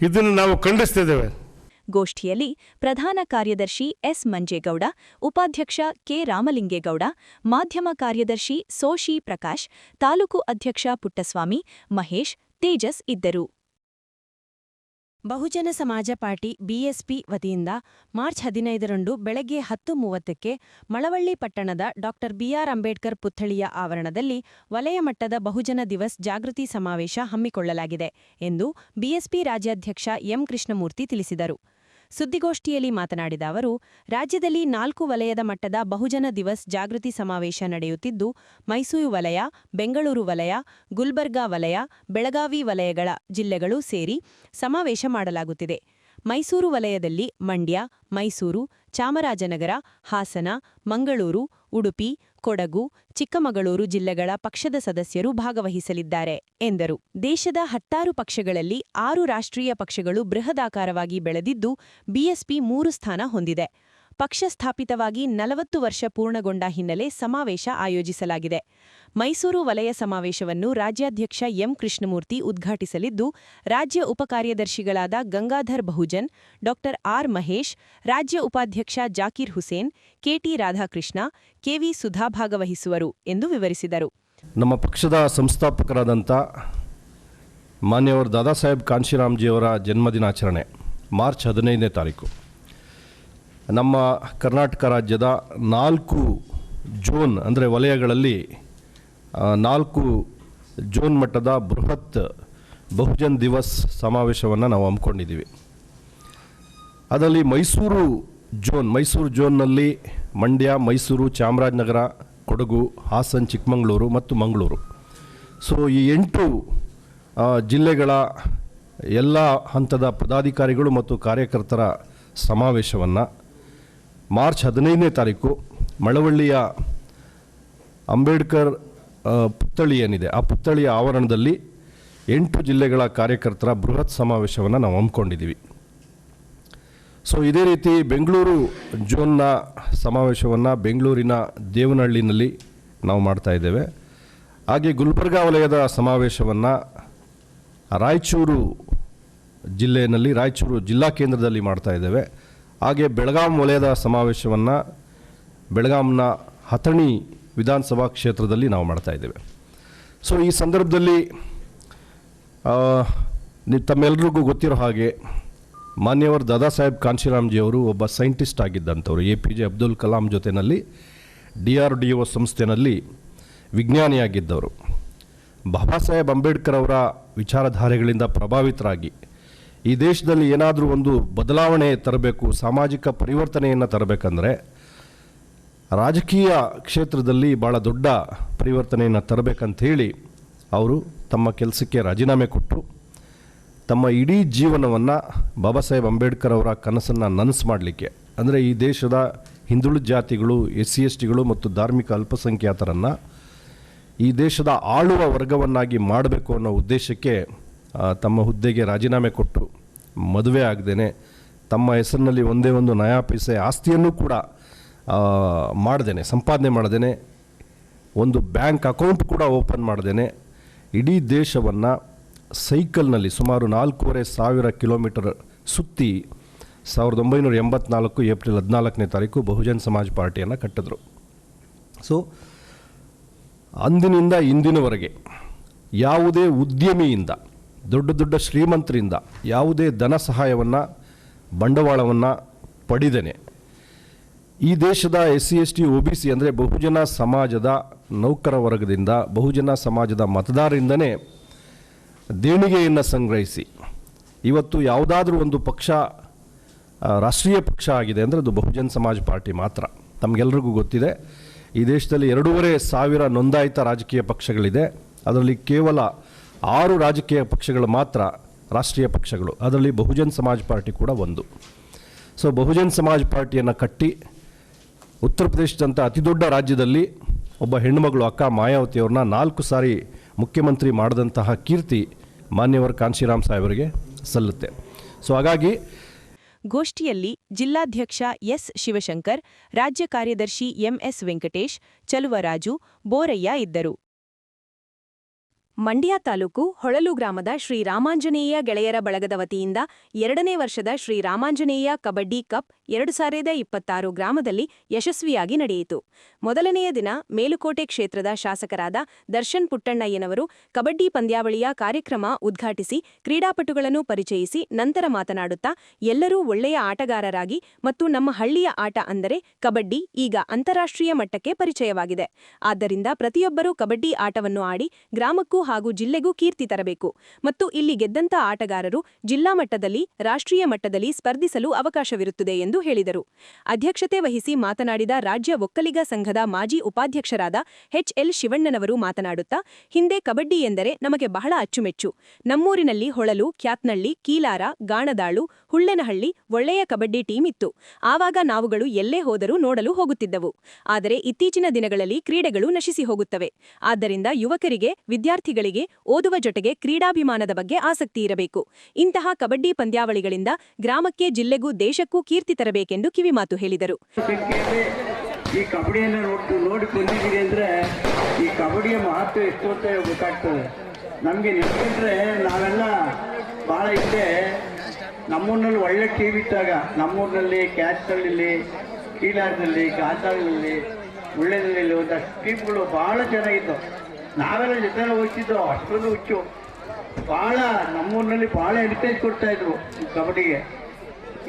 ಇದನ್ನು ನಾವು ಖಂಡಿಸ್ತಿದ್ದೇವೆ. ಗೋಷ್ಠಿಯಲ್ಲಿ ಪ್ರಧಾನ ಕಾರ್ಯದರ್ಶಿ ಎಸ್ ಮಂಜೇಗೌಡ, ಉಪಾಧ್ಯಕ್ಷ ಕೆ ರಾಮಲಿಂಗೇಗೌಡ, ಮಾಧ್ಯಮ ಕಾರ್ಯದರ್ಶಿ ಸೋಶಿ ಪ್ರಕಾಶ್, ತಾಲೂಕು ಅಧ್ಯಕ್ಷ ಪುಟ್ಟಸ್ವಾಮಿ, ಮಹೇಶ್, ತೇಜಸ್ ಇದ್ದರು. ಬಹುಜನ ಸಮಾಜ ಪಾರ್ಟಿ ಬಿಎಸ್ಪಿ ವತಿಯಿಂದ ಮಾರ್ಚ್ 15ರಂದು ಬೆಳಗ್ಗೆ 10:30ಕ್ಕೆ ಮಳವಳ್ಳಿ ಪಟ್ಟಣದ ಡಾ ಬಿಆರ್ ಅಂಬೇಡ್ಕರ್ ಪುತ್ಥಳಿಯ ಆವರಣದಲ್ಲಿ ವಲಯ ಮಟ್ಟದ ಬಹುಜನ ದಿವಸ್ ಜಾಗೃತಿ ಸಮಾವೇಶ ಹಮ್ಮಿಕೊಳ್ಳಲಾಗಿದೆ ಎಂದು ಬಿಎಸ್ಪಿ ರಾಜ್ಯಾಧ್ಯಕ್ಷ ಎಂ ಕೃಷ್ಣಮೂರ್ತಿ ತಿಳಿಸಿದರು. ಸುದ್ದಿಗೋಷ್ಠಿಯಲ್ಲಿ ಮಾತನಾಡಿದ ಅವರು, ರಾಜ್ಯದಲ್ಲಿ 4 ವಲಯದ ಮಟ್ಟದ ಬಹುಜನ ದಿವಸ್ ಜಾಗೃತಿ ಸಮಾವೇಶ ನಡೆಯುತ್ತಿದ್ದು, ಮೈಸೂರು ವಲಯ, ಬೆಂಗಳೂರು ವಲಯ, ಗುಲ್ಬರ್ಗಾ ವಲಯ, ಬೆಳಗಾವಿ ವಲಯಗಳ ಜಿಲ್ಲೆಗಳು ಸೇರಿ ಸಮಾವೇಶ ಮಾಡಲಾಗುತ್ತಿದೆ. ಮೈಸೂರು ವಲಯದಲ್ಲಿ ಮಂಡ್ಯ, ಮೈಸೂರು, ಚಾಮರಾಜನಗರ, ಹಾಸನ, ಮಂಗಳೂರು, ಉಡುಪಿ, ಕೊಡಗು, ಚಿಕ್ಕಮಗಳೂರು ಜಿಲ್ಲೆಗಳ ಪಕ್ಷದ ಸದಸ್ಯರು ಭಾಗವಹಿಸಲಿದ್ದಾರೆ ಎಂದರು. ದೇಶದ 16 ಪಕ್ಷಗಳಲ್ಲಿ 6 ರಾಷ್ಟ್ರೀಯ ಪಕ್ಷಗಳು ಬೃಹದಾಕಾರವಾಗಿ ಬೆಳೆದಿದ್ದು, ಬಿಎಸ್ಪಿ 3 ಸ್ಥಾನ ಹೊಂದಿದೆ. ಪಕ್ಷ ಸ್ಥಾಪಿತವಾಗಿ 40 ವರ್ಷ ಪೂರ್ಣಗೊಂಡ ಹಿನ್ನೆಲೆ ಸಮಾವೇಶ ಆಯೋಜಿಸಲಾಗಿದೆ. ಮೈಸೂರು ವಲಯ ಸಮಾವೇಶವನ್ನು ರಾಜ್ಯಾಧ್ಯಕ್ಷ ಎಂ ಕೃಷ್ಣಮೂರ್ತಿ ಉದ್ಘಾಟಿಸಲಿದ್ದು, ರಾಜ್ಯ ಉಪಕಾರ್ಯದರ್ಶಿಗಳಾದ ಗಂಗಾಧರ್ ಬಹುಜನ್, ಡಾ ಆರ್ ಮಹೇಶ್, ರಾಜ್ಯ ಉಪಾಧ್ಯಕ್ಷ ಜಾಕೀರ್ ಹುಸೇನ್, ಕೆಟಿ ರಾಧಾಕೃಷ್ಣ, ಕೆವಿ ಸುಧಾ ಭಾಗವಹಿಸುವರು ಎಂದು ವಿವರಿಸಿದರು. ನಮ್ಮ ಪಕ್ಷದ ಸಂಸ್ಥಾಪಕರಾದಂಥ ಮಾನ್ಯವರು ದಾದಾ ಸಾಹೇಬ್ ಕಾಂಶಿರಾಮ್ಜಿಯವರ ಜನ್ಮದಿನಾಚರಣೆ ಮಾರ್ಚ್ 15ನೇ ತಾರೀಕು ನಮ್ಮ ಕರ್ನಾಟಕ ರಾಜ್ಯದ 4 ಝೋನ್ ಅಂದರೆ ವಲಯಗಳಲ್ಲಿ 4 ಝೋನ್ ಮಟ್ಟದ ಬೃಹತ್ ಬಹುಜನ್ ದಿವಸ್ ಸಮಾವೇಶವನ್ನು ನಾವು ಹಮ್ಮಿಕೊಂಡಿದ್ದೀವಿ. ಅದರಲ್ಲಿ ಮೈಸೂರು ಝೋನ್ನಲ್ಲಿ ಮಂಡ್ಯ, ಮೈಸೂರು, ಚಾಮರಾಜನಗರ, ಕೊಡಗು, ಹಾಸನ್, ಚಿಕ್ಕಮಗಳೂರು ಮತ್ತು ಮಂಗಳೂರು. ಸೊ ಈ 8 ಜಿಲ್ಲೆಗಳ ಎಲ್ಲ ಹಂತದ ಪದಾಧಿಕಾರಿಗಳು ಮತ್ತು ಕಾರ್ಯಕರ್ತರ ಸಮಾವೇಶವನ್ನು ಮಾರ್ಚ್ 15ನೇ ತಾರೀಕು ಮಳವಳ್ಳಿಯ ಅಂಬೇಡ್ಕರ್ ಪುತ್ಥಳಿ ಏನಿದೆ ಆ ಪುತ್ಥಳಿಯ ಆವರಣದಲ್ಲಿ 8 ಜಿಲ್ಲೆಗಳ ಕಾರ್ಯಕರ್ತರ ಬೃಹತ್ ಸಮಾವೇಶವನ್ನು ನಾವು ಹಮ್ಮಿಕೊಂಡಿದ್ದೀವಿ. ಸೊ ಇದೇ ರೀತಿ ಬೆಂಗಳೂರು ಝೋನ್ನ ಸಮಾವೇಶವನ್ನು ಬೆಂಗಳೂರಿನ ದೇವನಹಳ್ಳಿನಲ್ಲಿ ನಾವು ಮಾಡ್ತಾ ಇದ್ದೇವೆ. ಹಾಗೆ ಗುಲ್ಬರ್ಗಾ ವಲಯದ ಸಮಾವೇಶವನ್ನು ರಾಯಚೂರು ಜಿಲ್ಲೆಯಲ್ಲಿ ರಾಯಚೂರು ಜಿಲ್ಲಾ ಕೇಂದ್ರದಲ್ಲಿ ಮಾಡ್ತಾ ಇದ್ದೇವೆ. ಹಾಗೆ ಬೆಳಗಾಂ ವಲಯದ ಸಮಾವೇಶವನ್ನು ಬೆಳಗಾಂನ ಹತಣಿ ವಿಧಾನಸಭಾ ಕ್ಷೇತ್ರದಲ್ಲಿ ನಾವು ಮಾಡ್ತಾ ಇದ್ದೇವೆ. ಸೊ ಈ ಸಂದರ್ಭದಲ್ಲಿ ತಮ್ಮೆಲ್ಲರಿಗೂ ಗೊತ್ತಿರೋ ಹಾಗೆ ಮಾನ್ಯವರು ದಾದಾ ಸಾಹೇಬ್ ಕಾಂಶಿರಾಮ್ಜಿಯವರು ಒಬ್ಬ ಸೈಂಟಿಸ್ಟ್ ಆಗಿದ್ದಂಥವ್ರು. APJ ಅಬ್ದುಲ್ ಕಲಾಂ ಜೊತೆಯಲ್ಲಿ DRDO ಸಂಸ್ಥೆಯಲ್ಲಿ ವಿಜ್ಞಾನಿಯಾಗಿದ್ದವರು. ಬಾಬಾ ಸಾಹೇಬ್ ಅಂಬೇಡ್ಕರ್ ಅವರ ವಿಚಾರಧಾರೆಗಳಿಂದ ಪ್ರಭಾವಿತರಾಗಿ ಈ ದೇಶದಲ್ಲಿ ಏನಾದರೂ ಒಂದು ಬದಲಾವಣೆ ತರಬೇಕು, ಸಾಮಾಜಿಕ ಪರಿವರ್ತನೆಯನ್ನು ತರಬೇಕಂದ್ರೆ ರಾಜಕೀಯ ಕ್ಷೇತ್ರದಲ್ಲಿ ಭಾಳ ದೊಡ್ಡ ಪರಿವರ್ತನೆಯನ್ನು ತರಬೇಕಂಥೇಳಿ ಅವರು ತಮ್ಮ ಕೆಲಸಕ್ಕೆ ರಾಜೀನಾಮೆ ಕೊಟ್ಟು ತಮ್ಮ ಇಡೀ ಜೀವನವನ್ನು ಬಾಬಾ ಸಾಹೇಬ್ ಅಂಬೇಡ್ಕರ್ ಅವರ ಕನಸನ್ನು ನನಸು ಮಾಡಲಿಕ್ಕೆ, ಅಂದರೆ ಈ ದೇಶದ ಹಿಂದುಳಿದ ಜಾತಿಗಳು, SC/STಗಳು ಮತ್ತು ಧಾರ್ಮಿಕ ಅಲ್ಪಸಂಖ್ಯಾತರನ್ನು ಈ ದೇಶದ ಆಳುವ ವರ್ಗವನ್ನಾಗಿ ಮಾಡಬೇಕು ಅನ್ನೋ ಉದ್ದೇಶಕ್ಕೆ ತಮ್ಮ ಹುದ್ದೆಗೆ ರಾಜೀನಾಮೆ ಕೊಟ್ಟು ಮದುವೆ ಆಗದೇನೆ ತಮ್ಮ ಹೆಸರಿನಲ್ಲಿ ಒಂದೇ ಒಂದು ನಯಾ ಪೈಸೆ ಆಸ್ತಿಯನ್ನು ಕೂಡ ಮಾಡ್ದೇನೆ, ಸಂಪಾದನೆ ಮಾಡ್ದೇನೆ, ಒಂದು ಬ್ಯಾಂಕ್ ಅಕೌಂಟ್ ಕೂಡ ಓಪನ್ ಮಾಡ್ದೇನೆ ಇಡೀ ದೇಶವನ್ನು ಸೈಕಲ್ನಲ್ಲಿ ಸುಮಾರು 4,500 ಕಿಲೋಮೀಟರ್ ಸುತ್ತಿ 1984 ಏಪ್ರಿಲ್ 14ನೇ ತಾರೀಕು ಬಹುಜನ್ ಸಮಾಜ್ ಪಾರ್ಟಿಯನ್ನು ಕಟ್ಟಿದ್ರು. ಸೊ ಅಂದಿನಿಂದ ಇಂದಿನವರೆಗೆ ಯಾವುದೇ ಉದ್ಯಮಿಯಿಂದ, ದೊಡ್ಡ ದೊಡ್ಡ ಶ್ರೀಮಂತರಿಂದ ಯಾವುದೇ ಧನ ಸಹಾಯವನ್ನು, ಬಂಡವಾಳವನ್ನು ಪಡೆದೇನೆ ಈ ದೇಶದ SC/ST OBC ಅಂದರೆ ಬಹುಜನ ಸಮಾಜದ ನೌಕರ ವರ್ಗದಿಂದ, ಬಹುಜನ ಸಮಾಜದ ಮತದಾರರಿಂದನೇ ದೇಣಿಗೆಯನ್ನು ಸಂಗ್ರಹಿಸಿ ಇವತ್ತು ಯಾವುದಾದ್ರೂ ಒಂದು ಪಕ್ಷ ರಾಷ್ಟ್ರೀಯ ಪಕ್ಷ ಆಗಿದೆ ಅಂದರೆ ಅದು ಬಹುಜನ್ ಸಮಾಜ್ ಪಾರ್ಟಿ ಮಾತ್ರ. ತಮಗೆಲ್ಲರಿಗೂ ಗೊತ್ತಿದೆ, ಈ ದೇಶದಲ್ಲಿ 2,500 ನೋಂದಾಯಿತ ರಾಜಕೀಯ ಪಕ್ಷಗಳಿದೆ. ಅದರಲ್ಲಿ ಕೇವಲ 6 ರಾಜಕೀಯ ಪಕ್ಷಗಳು ಮಾತ್ರ ರಾಷ್ಟ್ರೀಯ ಪಕ್ಷಗಳು, ಅದರಲ್ಲಿ ಬಹುಜನ್ ಸಮಾಜ್ ಪಾರ್ಟಿ ಕೂಡ ಒಂದು. ಸೊ ಬಹುಜನ್ ಸಮಾಜ್ ಪಾರ್ಟಿಯನ್ನು ಕಟ್ಟಿ ಉತ್ತರ ಪ್ರದೇಶದಂಥ ಅತಿ ದೊಡ್ಡ ರಾಜ್ಯದಲ್ಲಿ ಒಬ್ಬ ಹೆಣ್ಣುಮಗಳು ಅಕ್ಕ ಮಾಯಾವತಿಯವ್ರನ್ನ 4 ಸಾರಿ ಮುಖ್ಯಮಂತ್ರಿ ಮಾಡಿದಂತಹ ಕೀರ್ತಿ ಮಾನ್ಯವರು ಕಾಂಶಿರಾಮ್ ಸಾಹೇಬರಿಗೆ ಸಲ್ಲುತ್ತೆ. ಸೊ ಹಾಗಾಗಿ ಗೋಷ್ಠಿಯಲ್ಲಿ ಜಿಲ್ಲಾಧ್ಯಕ್ಷ ಎಸ್ ಶಿವಶಂಕರ್, ರಾಜ್ಯ ಕಾರ್ಯದರ್ಶಿ MS ವೆಂಕಟೇಶ್, ಚಲುವರಾಜು, ಬೋರಯ್ಯ ಇದ್ದರು. ಮಂಡ್ಯ ತಾಲೂಕು ಹೊಳಲು ಗ್ರಾಮದ ಶ್ರೀ ರಾಮಾಂಜನೇಯ ಗೆಳೆಯರ ಬಳಗದ ವತಿಯಿಂದ 2ನೇ ವರ್ಷದ ಶ್ರೀ ರಾಮಾಂಜನೇಯ ಕಬಡ್ಡಿ ಕಪ್ 2026 ಗ್ರಾಮದಲ್ಲಿ ಯಶಸ್ವಿಯಾಗಿ ನಡೆಯಿತು. ಮೊದಲನೆಯ ದಿನ ಮೇಲುಕೋಟೆ ಕ್ಷೇತ್ರದ ಶಾಸಕರಾದ ದರ್ಶನ್ ಪುಟ್ಟಣ್ಣಯ್ಯನವರು ಕಬಡ್ಡಿ ಪಂದ್ಯಾವಳಿಯ ಕಾರ್ಯಕ್ರಮ ಉದ್ಘಾಟಿಸಿ ಕ್ರೀಡಾಪಟುಗಳನ್ನು ಪರಿಚಯಿಸಿ ನಂತರ ಮಾತನಾಡುತ್ತಾ, ಎಲ್ಲರೂ ಒಳ್ಳೆಯ ಆಟಗಾರರಾಗಿ ಮತ್ತು ನಮ್ಮ ಹಳ್ಳಿಯ ಆಟ ಅಂದರೆ ಕಬಡ್ಡಿ ಈಗ ಅಂತಾರಾಷ್ಟ್ರೀಯ ಮಟ್ಟಕ್ಕೆ ಪರಿಚಯವಾಗಿದೆ. ಆದ್ದರಿಂದ ಪ್ರತಿಯೊಬ್ಬರೂ ಕಬಡ್ಡಿ ಆಟವನ್ನು ಆಡಿ ಗ್ರಾಮಕ್ಕೂ ಹಾಗೂ ಜಿಲ್ಲೆಗೂ ಕೀರ್ತಿ ತರಬೇಕು ಮತ್ತು ಇಲ್ಲಿ ಗೆದ್ದಂತ ಆಟಗಾರರು ಜಿಲ್ಲಾ ಮಟ್ಟದಲ್ಲಿ, ರಾಷ್ಟ್ರೀಯ ಮಟ್ಟದಲ್ಲಿ ಸ್ಪರ್ಧಿಸಲು ಅವಕಾಶವಿರುತ್ತದೆ ಎಂದು ಹೇಳಿದರು. ಅಧ್ಯಕ್ಷತೆ ವಹಿಸಿ ಮಾತನಾಡಿದ ರಾಜ್ಯ ಒಕ್ಕಲಿಗ ಸಂಘದ ಮಾಜಿ ಉಪಾಧ್ಯಕ್ಷರಾದ HL ಶಿವಣ್ಣನವರು ಮಾತನಾಡುತ್ತಾ, ಹಿಂದೆ ಕಬಡ್ಡಿ ಎಂದರೆ ನಮಗೆ ಬಹಳ ಅಚ್ಚುಮೆಚ್ಚು. ನಮ್ಮೂರಿನಲ್ಲಿ ಹೊಳಲು, ಕ್ಯಾತ್ನಳ್ಳಿ, ಕೀಲಾರ, ಗಾಣದಾಳು, ಹುಳ್ಳೆನಹಳ್ಳಿ ಒಳ್ಳೆಯ ಕಬಡ್ಡಿ ಟೀಮ್ ಇತ್ತು. ಆವಾಗ ನಾವುಗಳು ಎಲ್ಲೇ ಹೋದರೂ ನೋಡಲು ಹೋಗುತ್ತಿದ್ದವು. ಆದರೆ ಇತ್ತೀಚಿನ ದಿನಗಳಲ್ಲಿ ಕ್ರೀಡೆಗಳು ನಶಿಸಿ ಹೋಗುತ್ತವೆ. ಆದ್ದರಿಂದ ಯುವಕರಿಗೆ, ವಿದ್ಯಾರ್ಥಿಗಳಿಗೆ ಓದುವ ಜೊತೆಗೆ ಕ್ರೀಡಾಭಿಮಾನದ ಬಗ್ಗೆ ಆಸಕ್ತಿ ಇರಬೇಕು. ಇಂತಹ ಕಬಡ್ಡಿ ಪಂದ್ಯಾವಳಿಗಳಿಂದ ಗ್ರಾಮಕ್ಕೆ, ಜಿಲ್ಲೆಗೂ, ದೇಶಕ್ಕೂ ಕೀರ್ತಿ ತರಬೇಕೆಂದು ಕಿವಿಮಾತು ಹೇಳಿದರು. ಈ ಕಬಡ್ಡಿಯನ್ನು ನೋಡಿ ಬಂದಿದ್ದೀರಿ ಅಂದ್ರೆ ಈ ಕಬಡ್ಡಿಯ ಮಹತ್ವ ಎಷ್ಟು ಅಂತ ಗೊತ್ತಾಗ್ತದೆ ನಮಗೆ. ನೆನಪಿದ್ರೆ ನಾವೆಲ್ಲ ಬಹಳ ಹಿಂದೆ ನಮ್ಮೂರಿನಲ್ಲಿ ಒಳ್ಳೆ ಟೀಮ್ ಇದ್ದಾಗ, ನಮ್ಮೂರಿನಲ್ಲಿ ಕ್ಯಾಚ್ನಲ್ಲಿ, ಕೀಲಾರ್ನಲ್ಲಿ, ಗಾಂಧಾಳ್ನಲ್ಲಿ, ಉಳ್ಳೆನಲ್ಲಿ ಒಂದಷ್ಟು ಟೀಮ್ಗಳು ಬಹಳ ಚೆನ್ನಾಗಿತ್ತು. ನಾವೆಲ್ಲ ಜೊತೆ ಹೋಗ್ತಿದ್ದೋ, ಅಷ್ಟೊಂದು ಹುಚ್ಚು. ಭಾಳ ನಮ್ಮೂರಿನಲ್ಲಿ ಭಾಳ ಎಡ್ಕರೇಜ್ ಕೊಡ್ತಾ ಇದ್ರು ಕಬಡ್ಡಿಗೆ.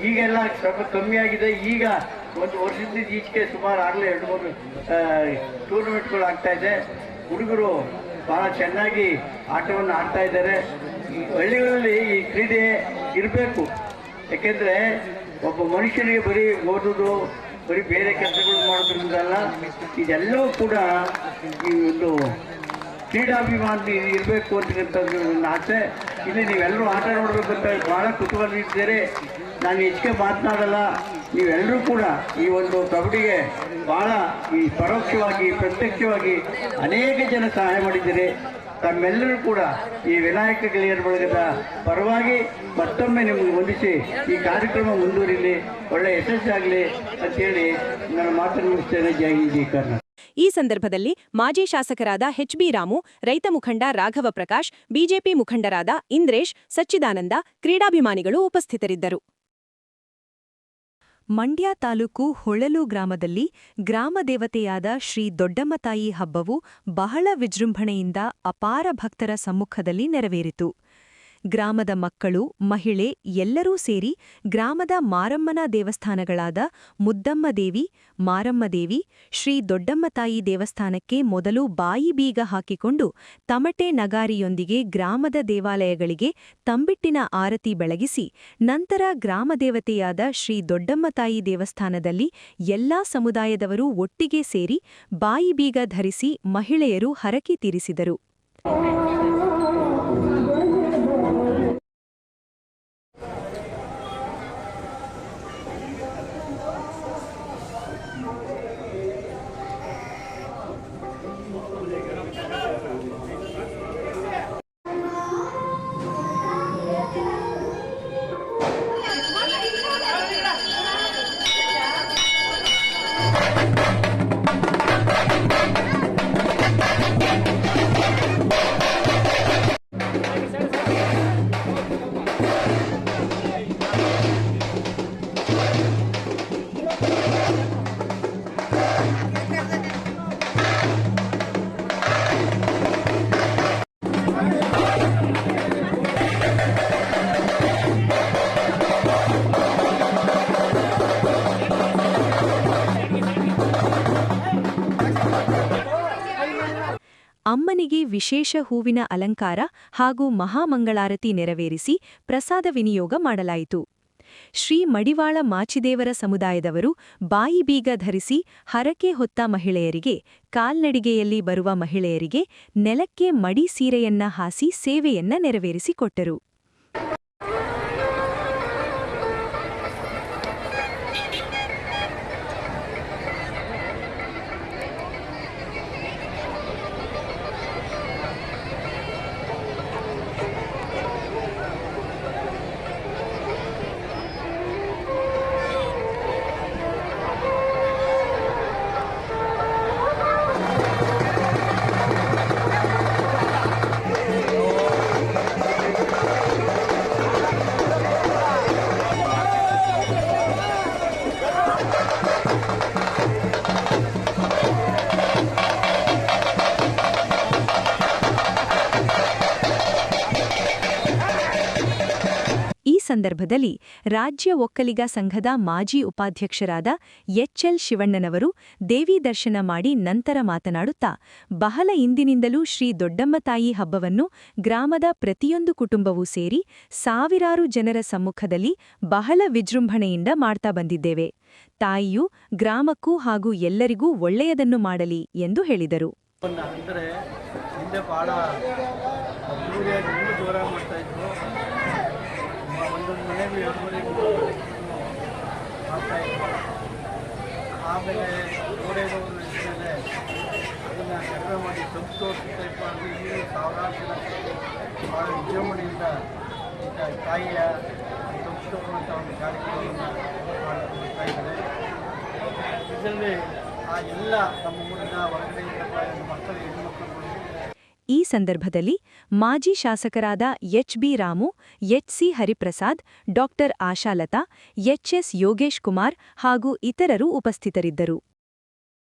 ಈಗೆಲ್ಲ ಸ್ವಲ್ಪ ಕಮ್ಮಿ ಆಗಿದೆ. ಈಗ ಒಂದು ವರ್ಷದಿಂದ ಈಚೆಗೆ ಸುಮಾರು ಆಗಲೇ 2-3 ಟೂರ್ನಮೆಂಟ್ಗಳು ಆಗ್ತಾ ಇದೆ. ಹುಡುಗರು ಭಾಳ ಚೆನ್ನಾಗಿ ಆಟವನ್ನು ಆಡ್ತಾ ಇದ್ದಾರೆ. ಈ ಹಳ್ಳಿಗಳಲ್ಲಿ ಈ ಕ್ರೀಡೆ ಇರಬೇಕು. ಯಾಕೆಂದರೆ ಒಬ್ಬ ಮನುಷ್ಯನಿಗೆ ಬರೀ ಓದೋದು, ಬರೀ ಬೇರೆ ಕೆಲಸಗಳು ಮಾಡೋದ್ರಿಂದಲ್ಲ, ಇದೆಲ್ಲವೂ ಕೂಡ ಈ ಒಂದು ಕ್ರೀಡಾಭಿಮಾನ ಇರಬೇಕು ಅಂತಕ್ಕಂಥದ್ದು ನನ್ನ ಆಸೆ. ಇಲ್ಲಿ ನೀವೆಲ್ಲರೂ ಆಟ ನೋಡಬೇಕಂತ ಭಾಳ ಕುತೂಹಲ ಇದ್ದೀರಿ. ನಾನು ಹೆಚ್ಚಿಗೆ ಮಾತನಾಡಲ್ಲ. ನೀವೆಲ್ಲರೂ ಕೂಡ ಈ ಒಂದು ಕಬಡ್ಡಿಗೆ ಭಾಳ ಈ ಪರೋಕ್ಷವಾಗಿ, ಪ್ರತ್ಯಕ್ಷವಾಗಿ ಅನೇಕ ಜನ ಸಹಾಯ ಮಾಡಿದ್ದೀರಿ. ತಮ್ಮೆಲ್ಲರೂ ಕೂಡ ಈ ವಿನಾಯಕ ಗೆಳೆಯರ ಬಳಗದ ಪರವಾಗಿ ಮತ್ತೊಮ್ಮೆ ನಿಮಗೆ ವಂದಿಸಿ ಈ ಕಾರ್ಯಕ್ರಮ ಮುಂದುವರಿಲಿ, ಒಳ್ಳೆ ಯಶಸ್ಸಾಗಲಿ ಅಂತೇಳಿ ನನ್ನ ಮಾತನ್ನು ಮುಗಿಸ್ತೇನೆ. ಜೈ ಹಿಂದ್, ಜೈ ಕರ್ನಾಟಕ. ಈ ಸಂದರ್ಭದಲ್ಲಿ ಮಾಜಿ ಶಾಸಕರಾದ ಎಚ್.ಬಿ. ರಾಮು, ರೈತ ಮುಖಂಡ ರಾಘವ ಪ್ರಕಾಶ್, ಬಿಜೆಪಿ ಮುಖಂಡರಾದ ಇಂದ್ರೇಶ್, ಸಚ್ಚಿದಾನಂದ, ಕ್ರೀಡಾಭಿಮಾನಿಗಳು ಉಪಸ್ಥಿತರಿದ್ದರು. ಮಂಡ್ಯ ತಾಲೂಕು ಹೊಳಲು ಗ್ರಾಮದಲ್ಲಿ ಗ್ರಾಮ ದೇವತೆಯಾದ ಶ್ರೀ ದೊಡ್ಡಮ್ಮತಾಯಿ ಹಬ್ಬವು ಬಹಳ ವಿಜೃಂಭಣೆಯಿಂದ ಅಪಾರ ಭಕ್ತರ ಸಮ್ಮುಖದಲ್ಲಿ ನೆರವೇರಿತು. ಗ್ರಾಮದ ಮಕ್ಕಳು, ಮಹಿಳೆ ಎಲ್ಲರೂ ಸೇರಿ ಗ್ರಾಮದ ಮಾರಮ್ಮನ ದೇವಸ್ಥಾನಗಳಾದ ಮುದ್ದಮ್ಮದೇವಿ, ಮಾರಮ್ಮದೇವಿ, ಶ್ರೀ ದೊಡ್ಡಮ್ಮತಾಯಿ ದೇವಸ್ಥಾನಕ್ಕೆ ಮೊದಲು ಬಾಯಿ ಬೀಗ ಹಾಕಿಕೊಂಡು ತಮಟೆ ನಗಾರಿಯೊಂದಿಗೆ ಗ್ರಾಮದ ದೇವಾಲಯಗಳಿಗೆ ತಂಬಿಟ್ಟಿನ ಆರತಿ ಬೆಳಗಿಸಿ, ನಂತರ ಗ್ರಾಮದೇವತೆಯಾದ ಶ್ರೀ ದೊಡ್ಡಮ್ಮತಾಯಿ ದೇವಸ್ಥಾನದಲ್ಲಿ ಎಲ್ಲಾ ಸಮುದಾಯದವರು ಒಟ್ಟಿಗೆ ಸೇರಿ ಬಾಯಿ ಬೀಗ ಧರಿಸಿ ಮಹಿಳೆಯರು ಹರಕೆ ತೀರಿಸಿದರು. ಅಮ್ಮನಿಗೆ ವಿಶೇಷ ಹೂವಿನ ಅಲಂಕಾರ ಹಾಗೂ ಮಹಾಮಂಗಳಾರತಿ ನೆರವೇರಿಸಿ ಪ್ರಸಾದ ವಿನಿಯೋಗ ಮಾಡಲಾಯಿತು. ಶ್ರೀ ಮಡಿವಾಳ ಮಾಚಿದೇವರ ಸಮುದಾಯದವರು ಬಾಯಿ ಬೀಗ ಧರಿಸಿ ಹರಕೆ ಹೊತ್ತ ಮಹಿಳೆಯರಿಗೆ, ಕಾಲ್ನಡಿಗೆಯಲ್ಲಿ ಬರುವ ಮಹಿಳೆಯರಿಗೆ ನೆಲಕ್ಕೆ ಮಡಿ ಸೀರೆಯನ್ನ ಹಾಸಿ ಸೇವೆಯನ್ನ ನೆರವೇರಿಸಿಕೊಟ್ಟರು. ಈ ಸಂದರ್ಭದಲ್ಲಿ ರಾಜ್ಯ ಒಕ್ಕಲಿಗ ಸಂಘದ ಮಾಜಿ ಉಪಾಧ್ಯಕ್ಷರಾದ ಎಚ್.ಎಲ್. ಶಿವಣ್ಣನವರು ದೇವಿ ದರ್ಶನ ಮಾಡಿ ನಂತರ ಮಾತನಾಡುತ್ತಾ, ಬಹಳ ಇಂದಿನಿಂದಲೂ ಶ್ರೀ ದೊಡ್ಡಮ್ಮತಾಯಿ ಹಬ್ಬವನ್ನು ಗ್ರಾಮದ ಪ್ರತಿಯೊಂದು ಕುಟುಂಬವೂ ಸೇರಿ ಸಾವಿರಾರು ಜನರ ಸಮ್ಮುಖದಲ್ಲಿ ಬಹಳ ವಿಜೃಂಭಣೆಯಿಂದ ಮಾಡ್ತಾ ಬಂದಿದ್ದೇವೆ. ತಾಯಿಯು ಗ್ರಾಮಕ್ಕೂ ಹಾಗೂ ಎಲ್ಲರಿಗೂ ಒಳ್ಳೆಯದನ್ನು ಮಾಡಲಿ ಎಂದು ಹೇಳಿದರು. ಅಂದರೆ ಹಿಂದೆ ಭಾಳ ಅದ್ದೂರಿಯಾಗಿ ಜೋರಾಗಿ ಮಾಡ್ತಾಯಿದ್ರು. ಒಂದೊಂದು ಮನೆಗೂ ಮಾಡ್ತಾಯಿದ್ರು. ಆಮೇಲೆ ಗೋಡೆಗಳು ಮೇಲೆ ಅದನ್ನು ಕಡಿಮೆ ಮಾಡಿ ಸಂತೋಷ ಮಾಡಿ ಇಲ್ಲಿ ಸಾವಿರಾರು ಜನ ಭಾಳ ವಿಜೃಂಭಣೆಯಿಂದ ತಾಯಿಯ ಸಂಸ್ಕೃತ ಒಂದು ಕಾರ್ಯಕ್ರಮವನ್ನು ಮಾಡ್ತಾ ಇದ್ದಾರೆ. ಇದರಲ್ಲಿ ಆ ಎಲ್ಲ ನಮ್ಮ ಊರಿನ ಹೊರಗಡೆಯಿಂದ ಮಕ್ಕಳು, ಹೆಣ್ಣುಮಕ್ಕಳು. ಈ ಸಂದರ್ಭದಲ್ಲಿ ಮಾಜಿ ಶಾಸಕರಾದ ಎಚ್.ಬಿ. ರಾಮು, ಎಚ್.ಸಿ. ಹರಿಪ್ರಸಾದ್, ಡಾಕ್ಟರ್ ಆಶಾಲತಾ, ಎಚ್.ಎಸ್. ಯೋಗೇಶ್ ಕುಮಾರ್ ಹಾಗೂ ಇತರರು ಉಪಸ್ಥಿತರಿದ್ದರು.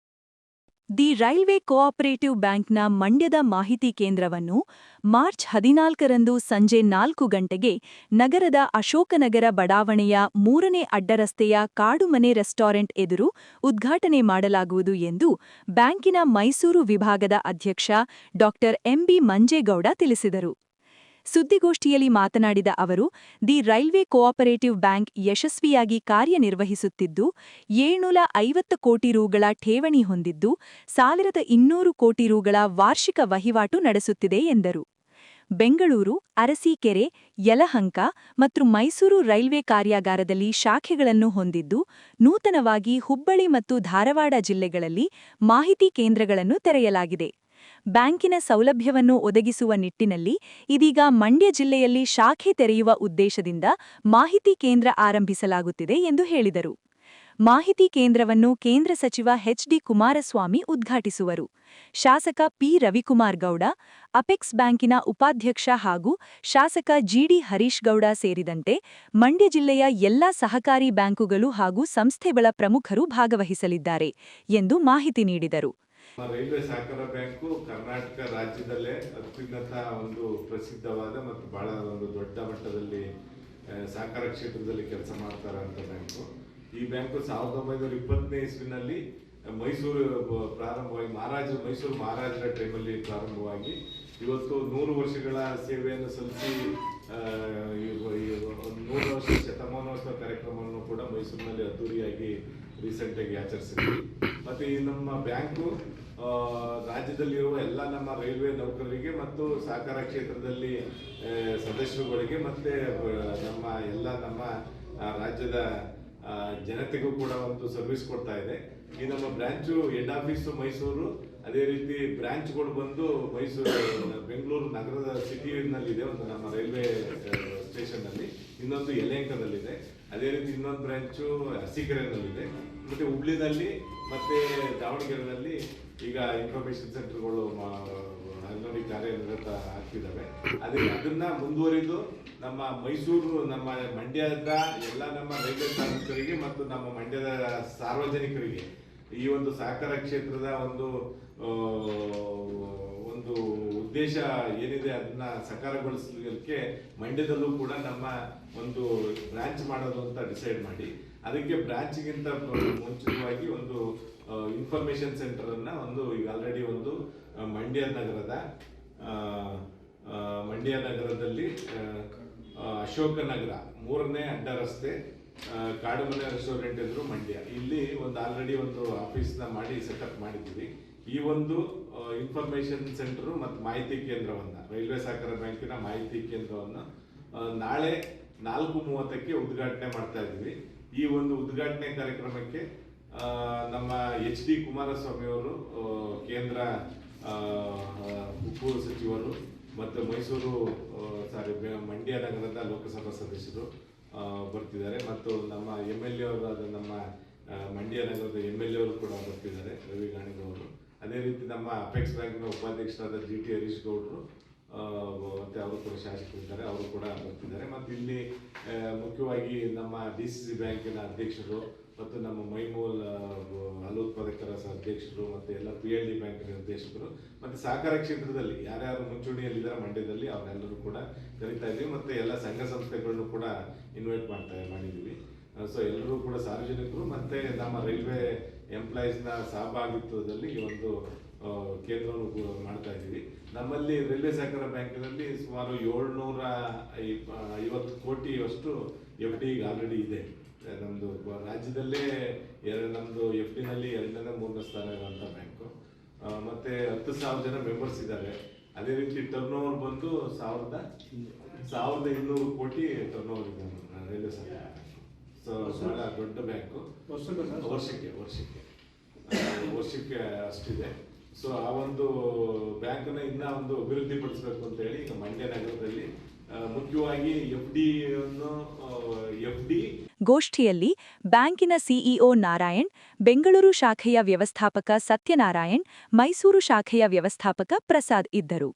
ದಿ ರೈಲ್ವೆ ಕೋಆಪರೇಟಿವ್ ಬ್ಯಾಂಕ್ನ ಮಂಡ್ಯದ ಮಾಹಿತಿ ಕೇಂದ್ರವನ್ನು ಮಾರ್ಚ್ 14ರಂದು ಸಂಜೆ 4 ಗಂಟೆಗೆ ನಗರದ ಅಶೋಕನಗರ ಬಡಾವಣೆಯ 3ನೇ ಅಡ್ಡರಸ್ತೆಯ ಕಾಡುಮನೆ ರೆಸ್ಟಾರೆಂಟ್ ಎದುರು ಉದ್ಘಾಟನೆ ಮಾಡಲಾಗುವುದು ಎಂದು ಬ್ಯಾಂಕಿನ ಮೈಸೂರು ವಿಭಾಗದ ಅಧ್ಯಕ್ಷ ಡಾಕ್ಟರ್ ಎಂ.ಬಿ. ಮಂಜೇಗೌಡ ತಿಳಿಸಿದರು. ಸುದ್ದಿಗೋಷ್ಠಿಯಲ್ಲಿ ಮಾತನಾಡಿದ ಅವರು, ದಿ ರೈಲ್ವೆ ಕೋಆಪರೇಟಿವ್ ಬ್ಯಾಂಕ್ ಯಶಸ್ವಿಯಾಗಿ ಕಾರ್ಯನಿರ್ವಹಿಸುತ್ತಿದ್ದು 750 ಕೋಟಿ ರುಗಳ ಠೇವಣಿ ಹೊಂದಿದ್ದು 1200 ಕೋಟಿ ರುಗಳ ವಾರ್ಷಿಕ ವಹಿವಾಟು ನಡೆಸುತ್ತಿದೆ ಎಂದರು. ಬೆಂಗಳೂರು, ಅರಸೀಕೆರೆ, ಯಲಹಂಕ ಮತ್ತು ಮೈಸೂರು ರೈಲ್ವೆ ಕಾರ್ಯಾಗಾರದಲ್ಲಿ ಶಾಖೆಗಳನ್ನು ಹೊಂದಿದ್ದು, ನೂತನವಾಗಿ ಹುಬ್ಬಳ್ಳಿ ಮತ್ತು ಧಾರವಾಡ ಜಿಲ್ಲೆಗಳಲ್ಲಿ ಮಾಹಿತಿ ಕೇಂದ್ರಗಳನ್ನು ತೆರೆಯಲಾಗಿದೆ. ಬ್ಯಾಂಕಿನ ಸೌಲಭ್ಯವನ್ನು ಒದಗಿಸುವ ನಿಟ್ಟಿನಲ್ಲಿ ಇದೀಗ ಮಂಡ್ಯ ಜಿಲ್ಲೆಯಲ್ಲಿ ಶಾಖೆ ತೆರೆಯುವ ಉದ್ದೇಶದಿಂದ ಮಾಹಿತಿ ಕೇಂದ್ರ ಆರಂಭಿಸಲಾಗುತ್ತಿದೆ ಎಂದು ಹೇಳಿದರು. ಮಾಹಿತಿ ಕೇಂದ್ರವನ್ನು ಕೇಂದ್ರ ಸಚಿವ ಎಚ್.ಡಿ. ಕುಮಾರಸ್ವಾಮಿ ಉದ್ಘಾಟಿಸುವರು. ಶಾಸಕ ಪಿ. ರವಿಕುಮಾರ್ ಗೌಡ, ಅಪೆಕ್ಸ್ ಬ್ಯಾಂಕಿನ ಉಪಾಧ್ಯಕ್ಷ ಹಾಗೂ ಶಾಸಕ ಜಿ.ಡಿ. ಹರೀಶ್ ಗೌಡ ಸೇರಿದಂತೆ ಮಂಡ್ಯ ಜಿಲ್ಲೆಯ ಎಲ್ಲಾ ಸಹಕಾರಿ ಬ್ಯಾಂಕುಗಳು ಹಾಗೂ ಸಂಸ್ಥೆಗಳ ಪ್ರಮುಖರು ಭಾಗವಹಿಸಲಿದ್ದಾರೆ ಎಂದು ಮಾಹಿತಿ ನೀಡಿದರು. ರೈಲ್ವೆ ಸಹಕಾರ ಬ್ಯಾಂಕು ಕರ್ನಾಟಕ ರಾಜ್ಯದಲ್ಲೇ ಅತ್ಯುನ್ನತ ಒಂದು ಪ್ರಸಿದ್ಧವಾದ ಮತ್ತು ಬಹಳ ಒಂದು ದೊಡ್ಡ ಮಟ್ಟದಲ್ಲಿ ಸಹಕಾರ ಕ್ಷೇತ್ರದಲ್ಲಿ ಕೆಲಸ ಮಾಡ್ತಾರಂತ ಬ್ಯಾಂಕು. ಈ ಬ್ಯಾಂಕು 1920ನೇ ಇಸ್ವಿನಲ್ಲಿ ಮೈಸೂರು ಪ್ರಾರಂಭವಾಗಿ ಮೈಸೂರು ಮಹಾರಾಜರ ಟೈಮಲ್ಲಿ ಪ್ರಾರಂಭವಾಗಿ ಇವತ್ತು 100 ವರ್ಷಗಳ ಸೇವೆಯನ್ನು ಸಲ್ಲಿಸಿ 100 ವರ್ಷ ಶತಮಾನೋತ್ಸವ ಕಾರ್ಯಕ್ರಮವನ್ನು ಕೂಡ ಮೈಸೂರಿನಲ್ಲಿ ಅದ್ದೂರಿಯಾಗಿ ರೀಸೆಂಟಾಗಿ ಆಚರಿಸಿದ್ವಿ. ಮತ್ತು ಈ ನಮ್ಮ ಬ್ಯಾಂಕು ರಾಜ್ಯದಲ್ಲಿರುವ ಎಲ್ಲ ನಮ್ಮ ರೈಲ್ವೆ ನೌಕರರಿಗೆ ಮತ್ತು ಸಹಕಾರ ಕ್ಷೇತ್ರದಲ್ಲಿ ಸದಸ್ಯರುಗಳಿಗೆ ಮತ್ತು ನಮ್ಮ ರಾಜ್ಯದ ಜನತೆಗೂ ಕೂಡ ಒಂದು ಸರ್ವಿಸ್ ಕೊಡ್ತಾ ಇದೆ. ಈ ನಮ್ಮ ಬ್ರಾಂಚು ಹೆಡ್ ಆಫೀಸು ಮೈಸೂರು, ಅದೇ ರೀತಿ ಬ್ರಾಂಚ್ಗಳು ಬಂದು ಬೆಂಗಳೂರು ನಗರದ ಸಿಟಿನಲ್ಲಿದೆ, ಒಂದು ನಮ್ಮ ರೈಲ್ವೆ ಸ್ಟೇಷನ್ನಲ್ಲಿ, ಇನ್ನೊಂದು ಯಲಹಂಕದಲ್ಲಿದೆ, ಅದೇ ರೀತಿ ಇನ್ನೊಂದು ಬ್ರಾಂಚು ಅರಸೀಕೆರೆನಲ್ಲಿದೆ, ಮತ್ತು ಹುಬ್ಳಿನಲ್ಲಿ ಮತ್ತು ದಾವಣಗೆರೆಯಲ್ಲಿ ಈಗ ಇನ್ಫಾರ್ಮೇಶನ್ ಸೆಂಟರ್ಗಳು ಅಲ್ಲಿ ಕಾರ್ಯನಿರತ ಆಗ್ತಿದ್ದಾವೆ. ಅದನ್ನ ಮುಂದುವರಿದು ನಮ್ಮ ಮೈಸೂರು, ನಮ್ಮ ಮಂಡ್ಯದ ಎಲ್ಲ ನಮ್ಮ ರೈಲ್ವೆ ಕಾರ್ಮಿಕರಿಗೆ ಮತ್ತು ನಮ್ಮ ಮಂಡ್ಯದ ಸಾರ್ವಜನಿಕರಿಗೆ ಈ ಒಂದು ಸಹಕಾರ ಕ್ಷೇತ್ರದ ಒಂದು ಉದ್ದೇಶ ಏನಿದೆ ಅದನ್ನ ಸಕಾರಗೊಳಿಸಲಿಕ್ಕೆ ಮಂಡ್ಯದಲ್ಲೂ ಕೂಡ ನಮ್ಮ ಒಂದು ಬ್ರಾಂಚ್ ಮಾಡೋದು ಅಂತ ಡಿಸೈಡ್ ಮಾಡಿ, ಅದಕ್ಕೆ ಬ್ರಾಂಚ್ಗಿಂತ ಮುಂಚಿತವಾಗಿ ಒಂದು ಇನ್ಫಾರ್ಮೇಶನ್ ಸೆಂಟರ್ ಅನ್ನ ಈಗ ಆಲ್ರೆಡಿ ಮಂಡ್ಯ ನಗರದಲ್ಲಿ ಅಶೋಕ ನಗರ 3ನೇ ಅಡ್ಡ ರಸ್ತೆ ಕಾಡುಮನೆ ರೆಸ್ಟೋರೆಂಟ್ ಎದುರು ಮಂಡ್ಯ, ಇಲ್ಲಿ ಆಲ್ರೆಡಿ ಆಫೀಸ್ನ ಮಾಡಿ ಸೆಟಪ್ ಮಾಡಿದ್ದೀವಿ. ಈ ಇನ್ಫಾರ್ಮೇಶನ್ ಸೆಂಟರ್ ಮತ್ತು ಮಾಹಿತಿ ಕೇಂದ್ರವನ್ನ, ರೈಲ್ವೆ ಸಹಕಾರ ಬ್ಯಾಂಕಿನ ಮಾಹಿತಿ ಕೇಂದ್ರವನ್ನ ನಾಳೆ 4:30ಕ್ಕೆ ಉದ್ಘಾಟನೆ ಮಾಡ್ತಾ ಇದ್ದೀವಿ. ಈ ಉದ್ಘಾಟನೆ ಕಾರ್ಯಕ್ರಮಕ್ಕೆ ನಮ್ಮ ಎಚ್.ಡಿ. ಕುಮಾರಸ್ವಾಮಿ ಅವರು, ಕೇಂದ್ರ ಉಕ್ಕು ಸಚಿವರು ಮತ್ತು ಮಂಡ್ಯ ನಗರದ ಲೋಕಸಭಾ ಸದಸ್ಯರು ಬರ್ತಿದ್ದಾರೆ, ಮತ್ತು ನಮ್ಮ MLA ಅವರಾದ ನಮ್ಮ ಮಂಡ್ಯ ನಗರದ MLA ಅವರು ಕೂಡ ಬರ್ತಿದ್ದಾರೆ, ರವಿ ಗಾಣಿಗವರು. ಅದೇ ರೀತಿ ನಮ್ಮ ಅಪೆಕ್ಸ್ ಬ್ಯಾಂಕ್ನ ಉಪಾಧ್ಯಕ್ಷರಾದ G.T. ಹರೀಶ್ ಗೌಡರು ಮತ್ತು ಅವರು ಕೂಡ ಶಾಸಕರಿದ್ದಾರೆ, ಅವರು ಕೂಡ ಬರ್ತಿದ್ದಾರೆ. ಮತ್ತು ಇಲ್ಲಿ ಮುಖ್ಯವಾಗಿ ನಮ್ಮ DCC ಬ್ಯಾಂಕಿನ ಅಧ್ಯಕ್ಷರು ಮತ್ತು ನಮ್ಮ ಮೈಮೂಲ್ ಹಾಲು ಉತ್ಪಾದಕರ ಅಧ್ಯಕ್ಷರು ಮತ್ತು ಎಲ್ಲ PLD ಬ್ಯಾಂಕಿನ ನಿರ್ದೇಶಕರು ಮತ್ತು ಸಹಕಾರ ಕ್ಷೇತ್ರದಲ್ಲಿ ಯಾರ್ಯಾರು ಮುಂಚೂಣಿಯಲ್ಲಿದ್ದಾರೆ ಮಂಡ್ಯದಲ್ಲಿ ಅವರೆಲ್ಲರೂ ಕೂಡ ಕರೀತಾ ಇದ್ದೀವಿ. ಮತ್ತು ಎಲ್ಲ ಸಂಘ ಸಂಸ್ಥೆಗಳನ್ನು ಕೂಡ ಇನ್ವೈಟ್ ಮಾಡಿದ್ದೀವಿ. ಸೊ ಎಲ್ಲರೂ ಕೂಡ ಸಾರ್ವಜನಿಕರು ಮತ್ತು ನಮ್ಮ ರೈಲ್ವೆ ಎಂಪ್ಲಾಯೀಸ್ನ ಸಹಭಾಗಿತ್ವದಲ್ಲಿ ಈ ಕೇಂದ್ರವನ್ನು ಮಾಡ್ತಾ ಇದ್ದೀವಿ. ನಮ್ಮಲ್ಲಿ ರೈಲ್ವೆ ಸಹಕಾರ ಬ್ಯಾಂಕಿನಲ್ಲಿ ಸುಮಾರು 750 ಕೋಟಿಯಷ್ಟು FD ಆಲ್ರೆಡಿ ಇದೆ. ನಮ್ಮದು ರಾಜ್ಯದಲ್ಲೇ ನಮ್ಮದು FD-ನಲ್ಲಿ 2ನೇ 3ನೇ ಸ್ಥಾನ ಇರುವಂಥ ಬ್ಯಾಂಕು. ಮತ್ತು 10,000 ಜನ ಮೆಂಬರ್ಸ್ ಇದ್ದಾರೆ. ಅದೇ ರೀತಿ ಟರ್ನ್ ಓವರ್ ಬಂದು 1,200 ಕೋಟಿ ಟರ್ನ್ ಓವರ್ ಇದೆ ರೈಲ್ವೆ ಸಹಕಾರ. ಸೊ ಬಹಳ ದೊಡ್ಡ ಬ್ಯಾಂಕು. ವರ್ಷಕ್ಕೆ ಅಷ್ಟಿದೆ. ಸೊ ಆ ಬ್ಯಾಂಕನ್ನ ಇನ್ನೂ ಅಭಿವೃದ್ಧಿ ಪಡಿಸಬೇಕು ಅಂತ ಹೇಳಿ ಈಗ ಮಂಡ್ಯ ನಗರದಲ್ಲಿ ಮುಖ್ಯವಾಗಿ FD ಗೋಷ್ಠಿಯಲ್ಲಿ ಬ್ಯಾಂಕಿನ ಸಿಇಒ ನಾರಾಯಣ್, ಬೆಂಗಳೂರು ಶಾಖೆಯ ವ್ಯವಸ್ಥಾಪಕ ಸತ್ಯನಾರಾಯಣ್, ಮೈಸೂರು ಶಾಖೆಯ ವ್ಯವಸ್ಥಾಪಕ ಪ್ರಸಾದ್ ಇದ್ದರು.